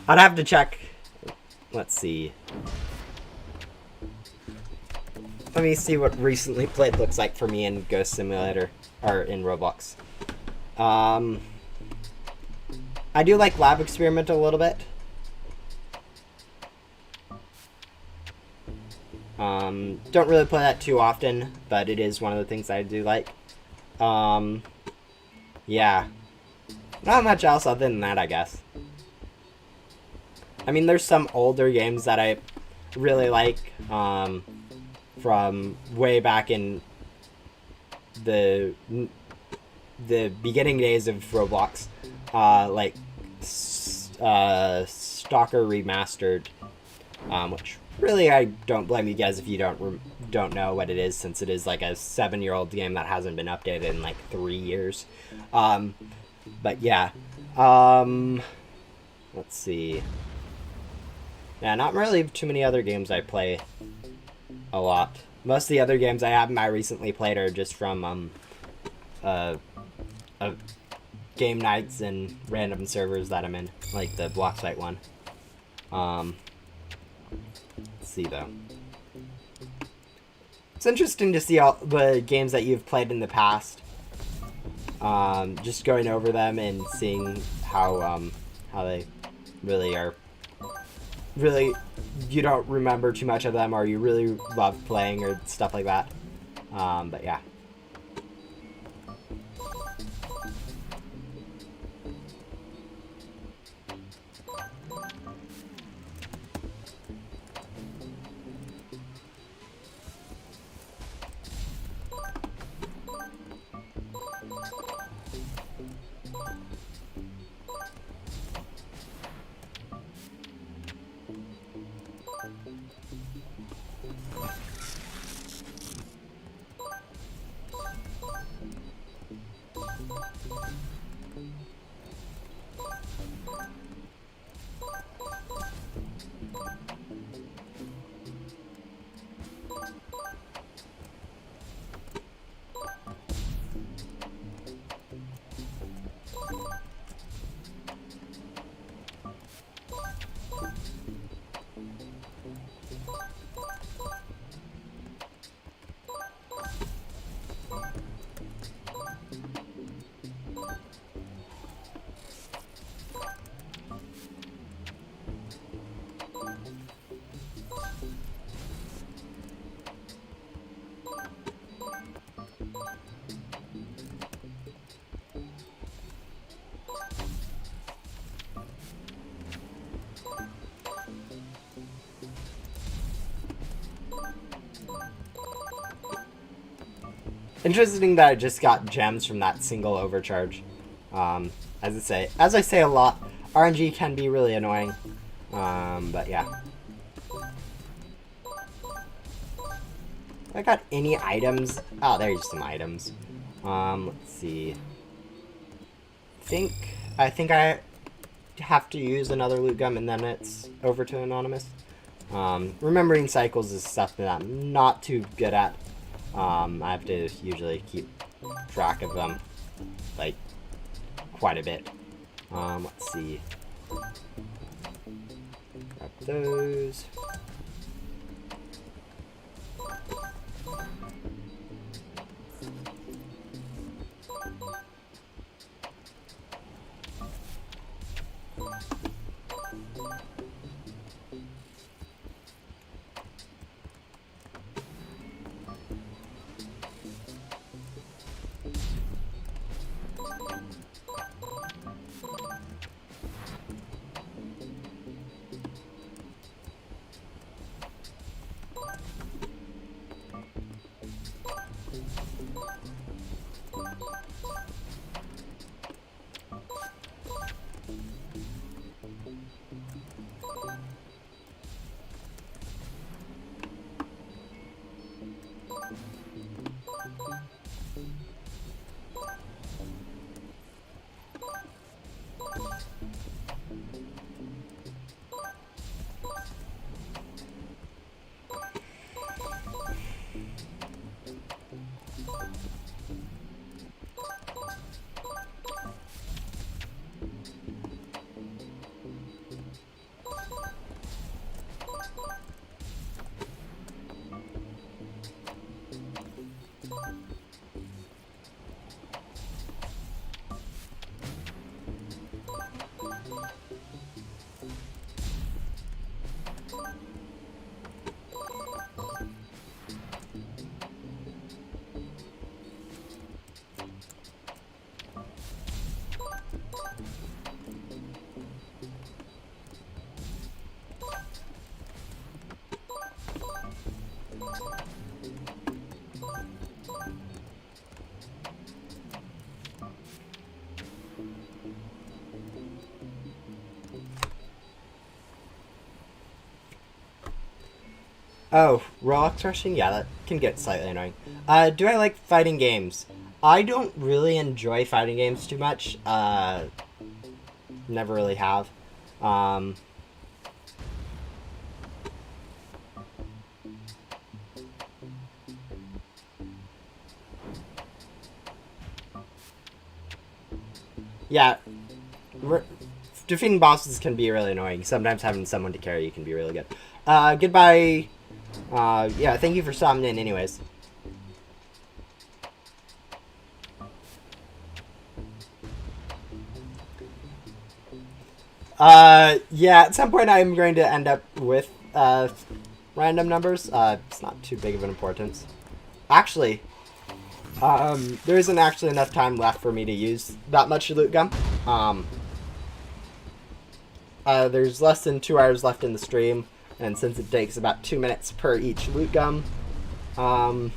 I'd have to check. Let's see. Let me see what recently played looks like for me in Ghost Simulator, or in Roblox. I do like Lab Experiment a little bit. Don't really play that too often, but it is one of the things I do like. Yeah. Not much else other than that, I guess. I mean, there's some older games that I really like, from way back in the beginning days of Roblox, like Stalker Remastered, which really I don't blame you guys if you don't know what it is, since it is like a 7-year-old game that hasn't been updated in like 3 years. But yeah, let's see. Yeah, not really too many other games I play a lot. Most of the other games I recently played are just from game nights and random servers that I'm in, like the block site one. Let's see though. It's interesting to see all the games that you've played in the past. Just going over them and seeing how they really are. Really, you don't remember too much of them, or you really love playing or stuff like that. But yeah. Interesting that I just got gems from that single overcharge. As I say a lot, RNG can be really annoying. But yeah. I got any items? Oh, there's some items. Let's see. I think I have to use another loot gum and then it's over to Anonymous. Remembering cycles is stuff that I'm not too good at. I have to usually keep track of them, like, quite a bit. Let's see. Grab those. Oh, Roblox rushing? Yeah, that can get slightly annoying. Do I like fighting games? I don't really enjoy fighting games too much. Never really have. Yeah, defeating bosses can be really annoying. Sometimes having someone to carry you can be really good. Goodbye. Yeah, thank you for stopping in anyways. Yeah, at some point I'm going to end up with, random numbers. It's not too big of an importance. Actually, there isn't actually enough time left for me to use that much loot gum. There's less than 2 hours left in the stream, and since it takes about 2 minutes per each loot gum, I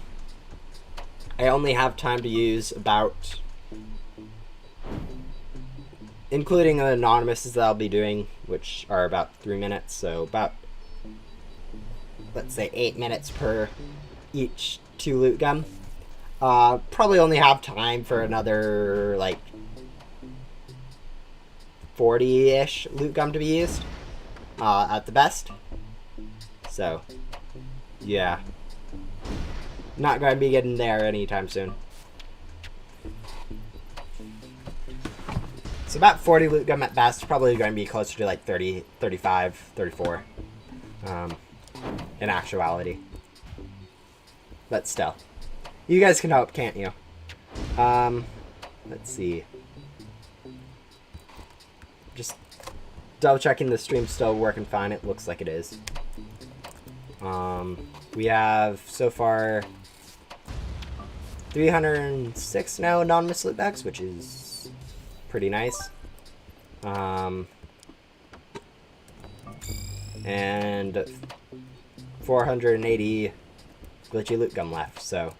only have time to use about, including the anonymouses that I'll be doing, which are about 3 minutes, so about, let's say, 8 minutes per each 2 loot gum. Probably only have time for another, like, 40-ish loot gum to be used, at the best. So, yeah. Not going to be getting there anytime soon. It's about 40 loot gum at best. Probably going to be closer to like 30, 35, 34. In actuality. But still. You guys can hope, can't you? Let's see. Just double checking the stream's still working fine. It looks like it is. We have so far 306 now anonymous loot bags, which is pretty nice. And 480 glitchy loot gum left, so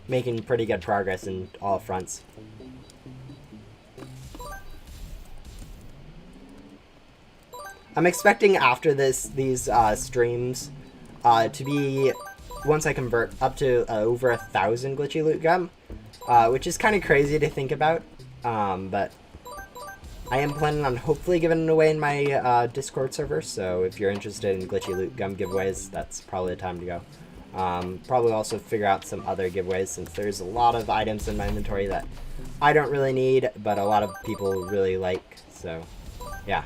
making pretty good progress in all fronts. I'm expecting after these streams to be, once I convert, up to over 1,000 glitchy loot gum, which is kind of crazy to think about, but I am planning on hopefully giving it away in my Discord server, so if you're interested in glitchy loot gum giveaways, that's probably the time to go. Probably also figure out some other giveaways, since there's a lot of items in my inventory that I don't really need, but a lot of people really like, so yeah.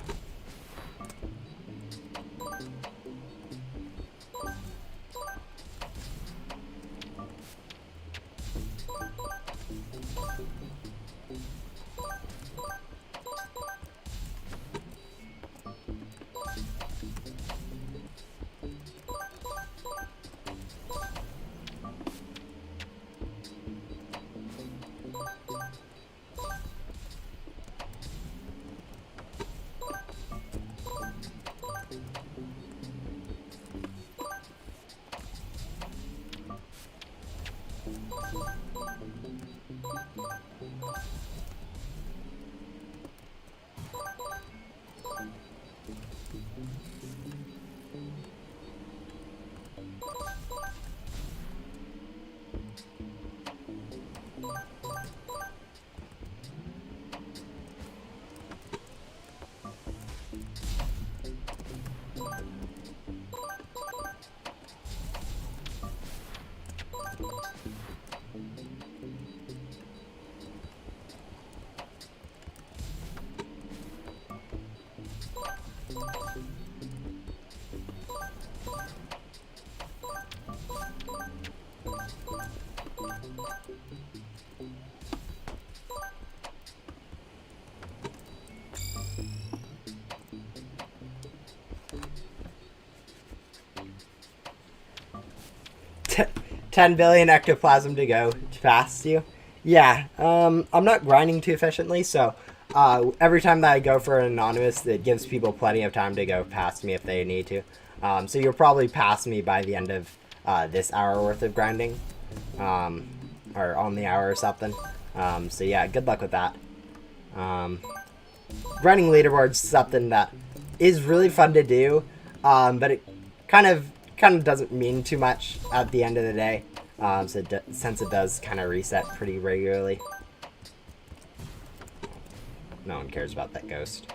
T 10 billion ectoplasm to go past you. Yeah, I'm not grinding too efficiently, so every time that I go for an anonymous, it gives people plenty of time to go past me if they need to. So you'll probably pass me by the end of this hour worth of grinding, or on the hour or something. So yeah, good luck with that. Grinding leaderboards is something that is really fun to do, but it kind of doesn't mean too much at the end of the day, since it does kind of reset pretty regularly. No one cares about that ghost.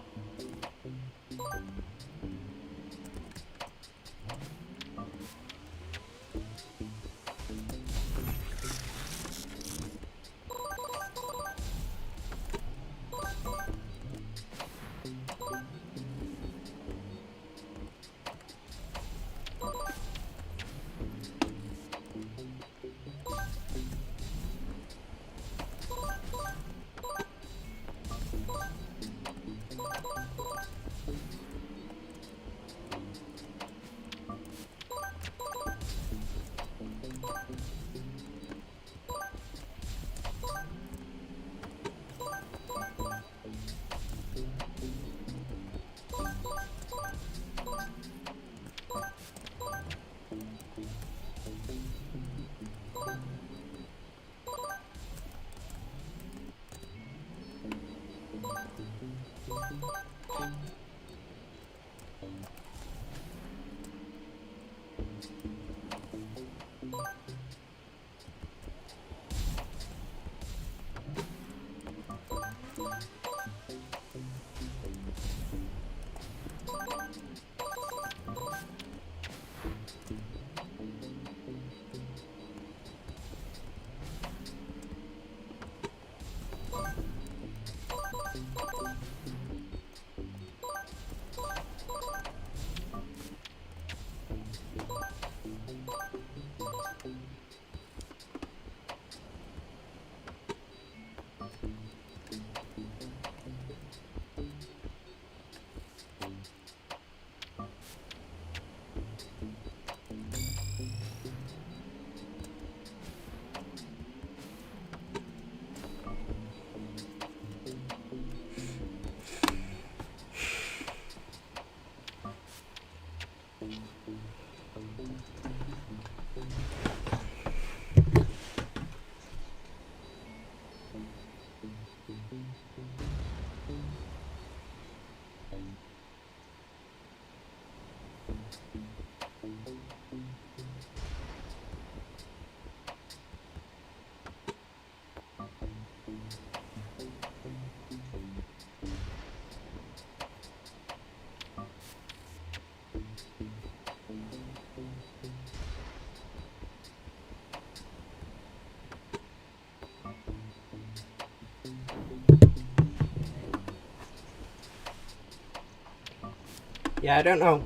Yeah, I don't know.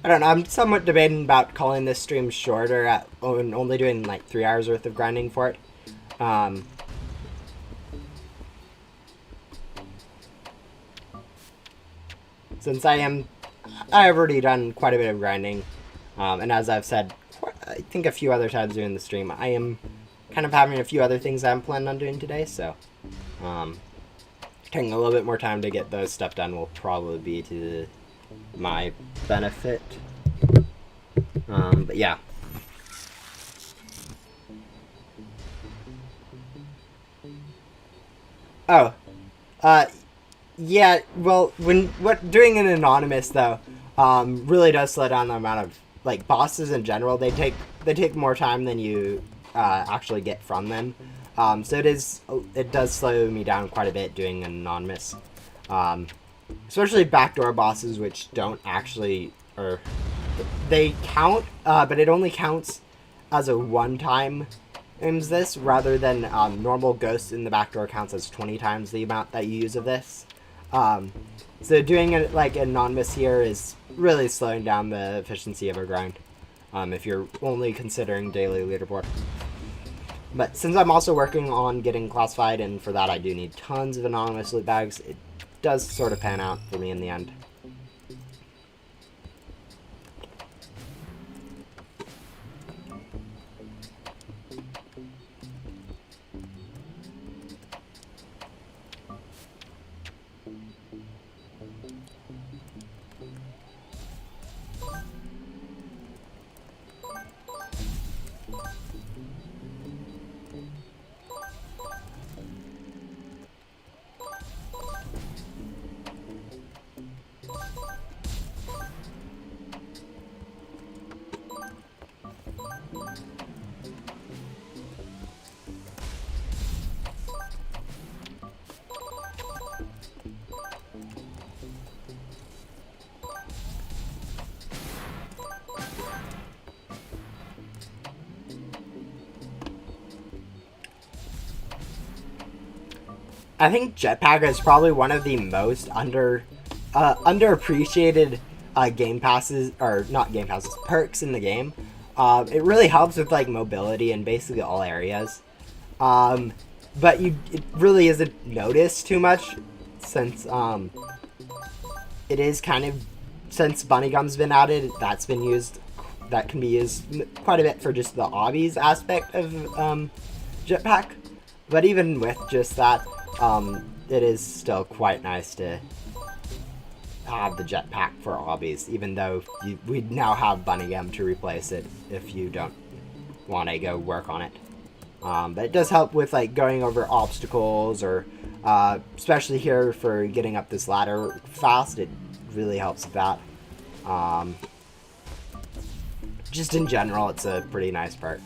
I'm somewhat debating about calling this stream shorter and only doing like 3 hours worth of grinding for it. Since I've already done quite a bit of grinding, and as I've said, I think a few other times during the stream, I am kind of having a few other things I'm planning on doing today, so taking a little bit more time to get those stuff done will probably be to my benefit. But yeah. Oh, yeah. Well, doing an anonymous though, really does slow down the amount of like bosses in general. They take more time than you actually get from them. So it does slow me down quite a bit doing an anonymous, especially backdoor bosses, which don't actually, or they count, but it only counts as a one-time aims this, rather than normal ghosts in the backdoor counts as 20 times the amount that you use of this. So doing it like anonymous here is really slowing down the efficiency of a grind, if you're only considering daily leaderboard. But since I'm also working on getting classified, and for that I do need tons of anonymous loot bags, it does sort of pan out for me in the end. I think Jetpack is probably one of the most underappreciated game passes, or not game passes, perks in the game. It really helps with like mobility in basically all areas, but it really isn't noticed too much since it is kind of, since Bunny Gum's been added, that can be used quite a bit for just the obbies aspect of Jetpack. But even with just that, it is still quite nice to have the Jetpack for obbies, even though we now have Bunny Gum to replace it if you don't want to go work on it. But it does help with like going over obstacles, or especially here for getting up this ladder fast. It really helps with that. Um, just in general, it's a pretty nice perk.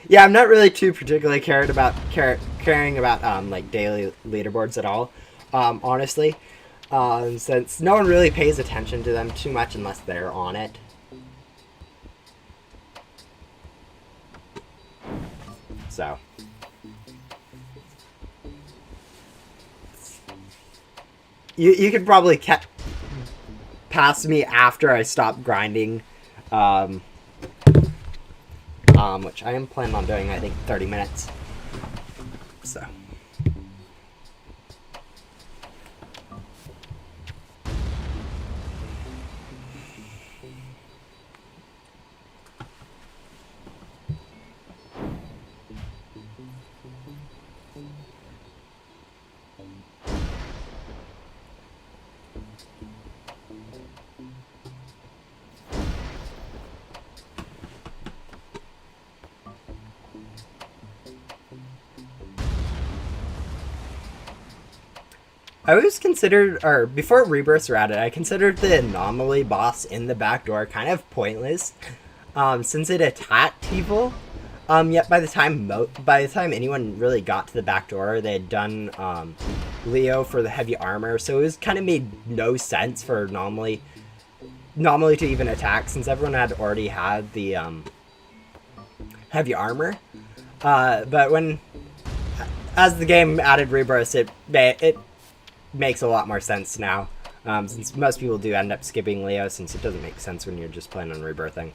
Yeah, I'm not really too particularly caring about like daily leaderboards at all. Honestly, since no one really pays attention to them too much unless they're on it. So. You could probably pass me after I stop grinding, um, which I am planning on doing, I think, 30 minutes. So. I always considered, or before rebirths were added, I considered the anomaly boss in the backdoor kind of pointless, since it attacked people. Yet by the time anyone really got to the backdoor, they had done Leo for the heavy armor, so it was kind of made no sense for anomaly to even attack, since everyone had already had the heavy armor. But as the game added rebirths, it makes a lot more sense now, since most people do end up skipping Leo, since it doesn't make sense when you're just planning on rebirthing.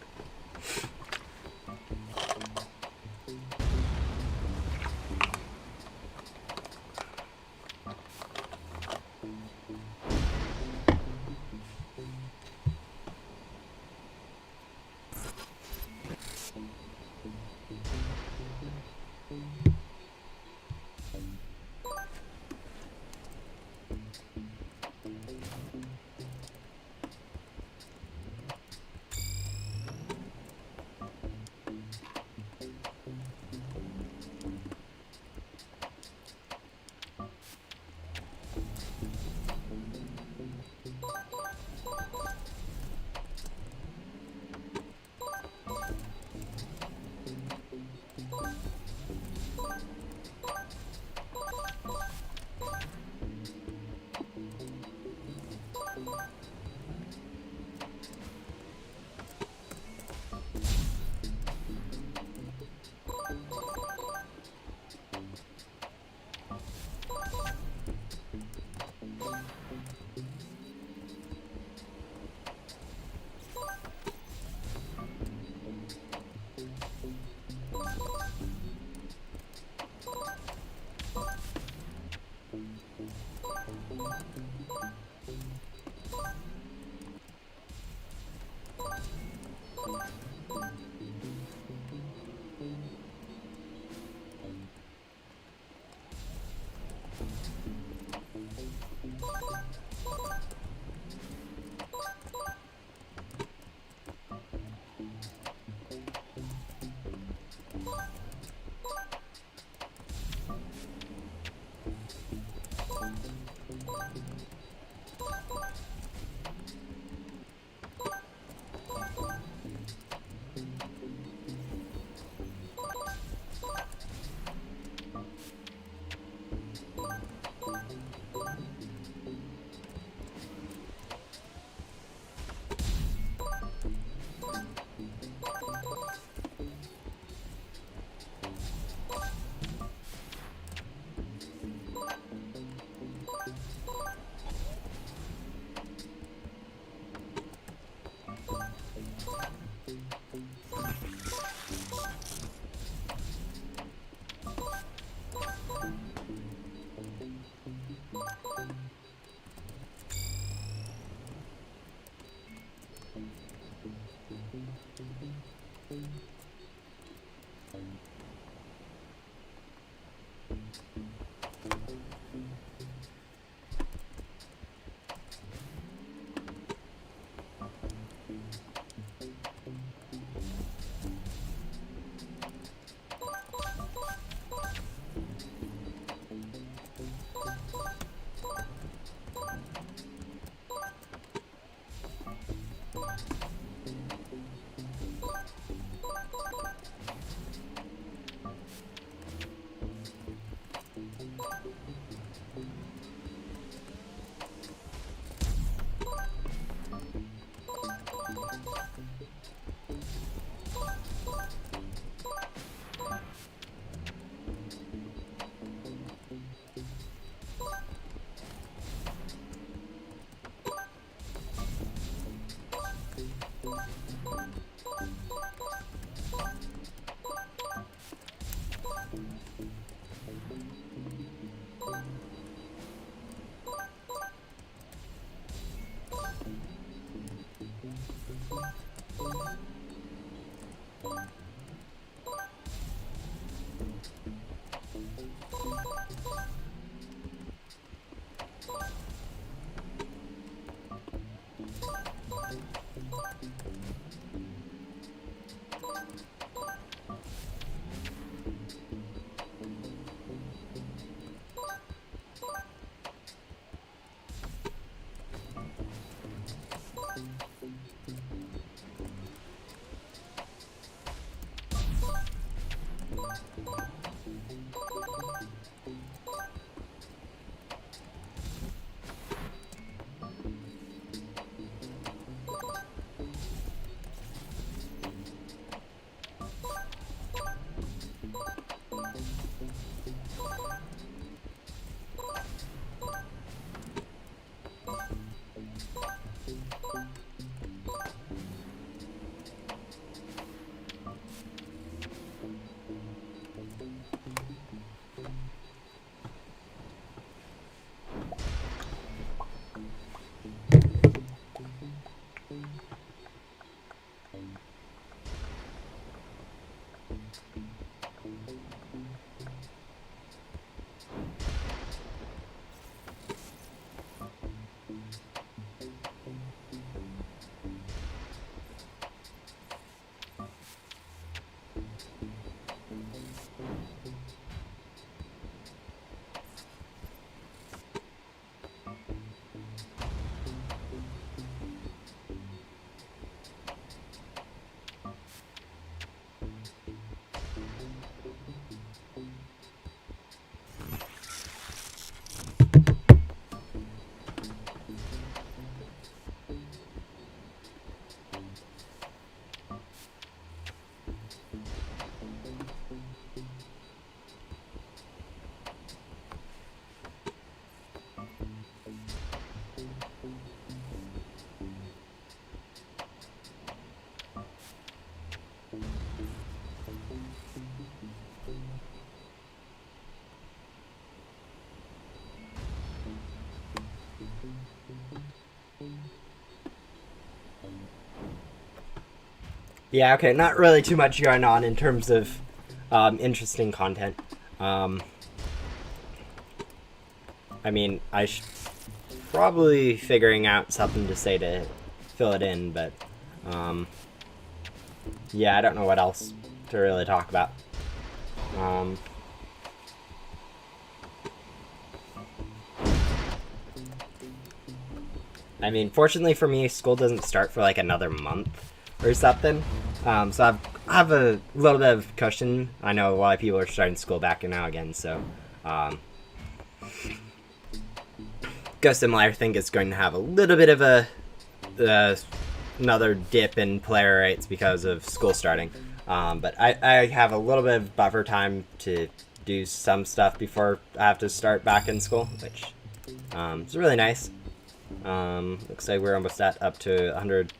Yeah, okay, not really too much going on in terms of interesting content. Um, I mean, I should probably figuring out something to say to fill it in, but um, yeah, I don't know what else to really talk about. Um, I mean, fortunately for me, school doesn't start for like another month or something. So I have a little bit of cushion. I know a lot of people are starting school back now again, so um, Ghost Similar, I think, is going to have a little bit of a uh, another dip in player rates because of school starting. But I have a little bit of buffer time to do some stuff before I have to start back in school, which is really nice. Looks like we're almost up to 100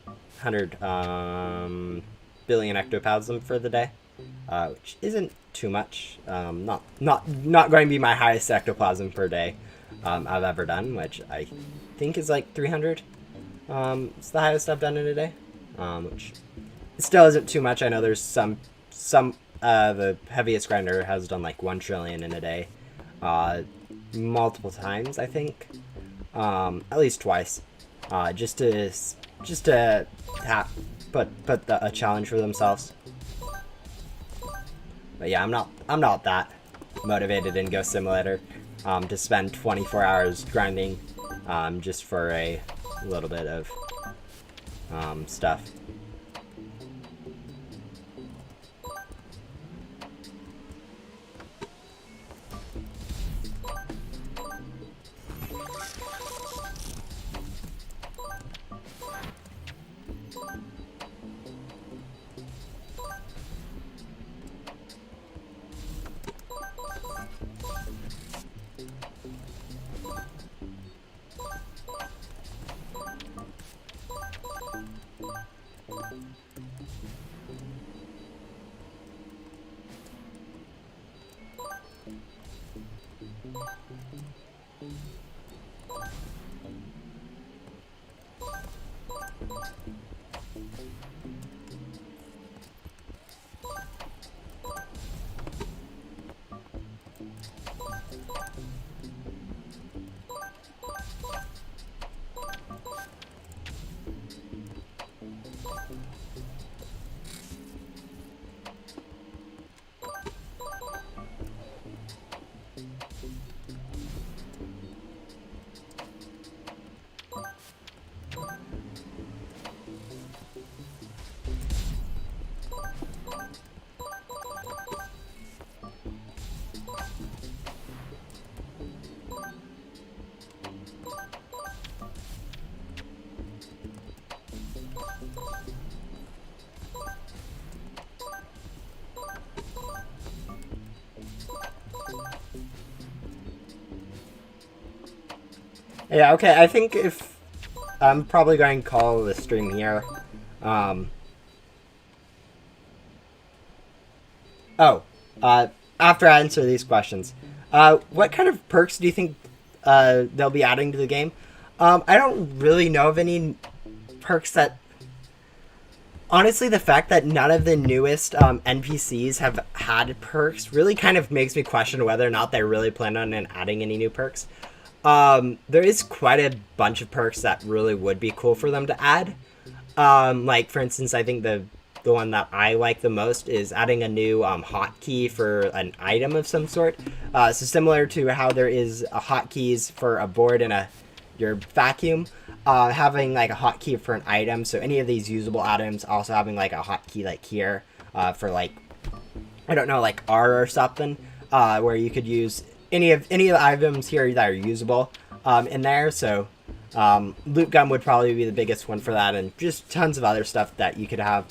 billion ectoplasm for the day, which isn't too much. Not going to be my highest ectoplasm per day I've ever done, which I think is like 300. It's the highest I've done in a day, which still isn't too much. I know there's some the heaviest grinder has done like 1 trillion in a day, multiple times I think, at least twice, just to put a challenge for themselves. But yeah, I'm not that motivated in Ghost Simulator to spend 24 hours grinding just for a little bit of stuff. Yeah, okay, I think if I'm probably going to call the stream here. Um, oh, after I answer these questions, what kind of perks do you think they'll be adding to the game? I don't really know of any perks that. Honestly, the fact that none of the newest NPCs have had perks really kind of makes me question whether or not they really plan on adding any new perks. There is quite a bunch of perks that really would be cool for them to add. Like, for instance, I think the one that I like the most is adding a new hotkey for an item of some sort. So similar to how there is a hotkeys for a board and your vacuum, having like a hotkey for an item. So any of these usable items, also having like a hotkey like here for like, I don't know, like R or something, where you could use any of the items here that are usable in there. So loot gun would probably be the biggest one for that, and just tons of other stuff that you could have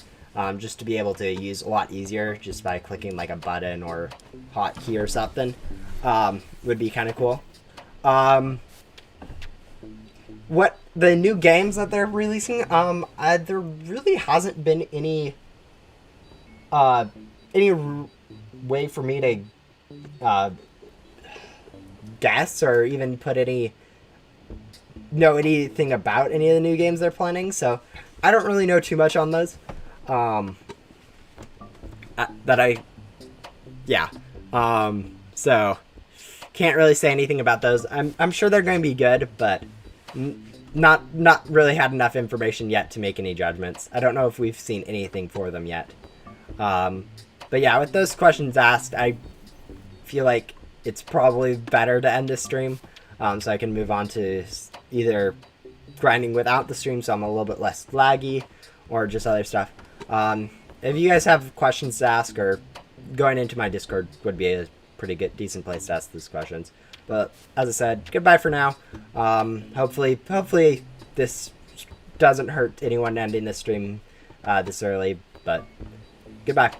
just to be able to use a lot easier just by clicking like a button or hotkey or something would be kind of cool. What the new games that they're releasing, there really hasn't been any way for me to guess or even put know anything about any of the new games they're planning, so I don't really know too much on those. Yeah. So can't really say anything about those. I'm sure they're going to be good, but not really had enough information yet to make any judgments. I don't know if we've seen anything for them yet. But yeah, with those questions asked, I feel like it's probably better to end this stream, so I can move on to either grinding without the stream, so I'm a little bit less laggy, or just other stuff. If you guys have questions to ask, or going into my Discord would be a pretty good, decent place to ask these questions. But as I said, goodbye for now. Hopefully this doesn't hurt anyone ending this stream this early. But goodbye.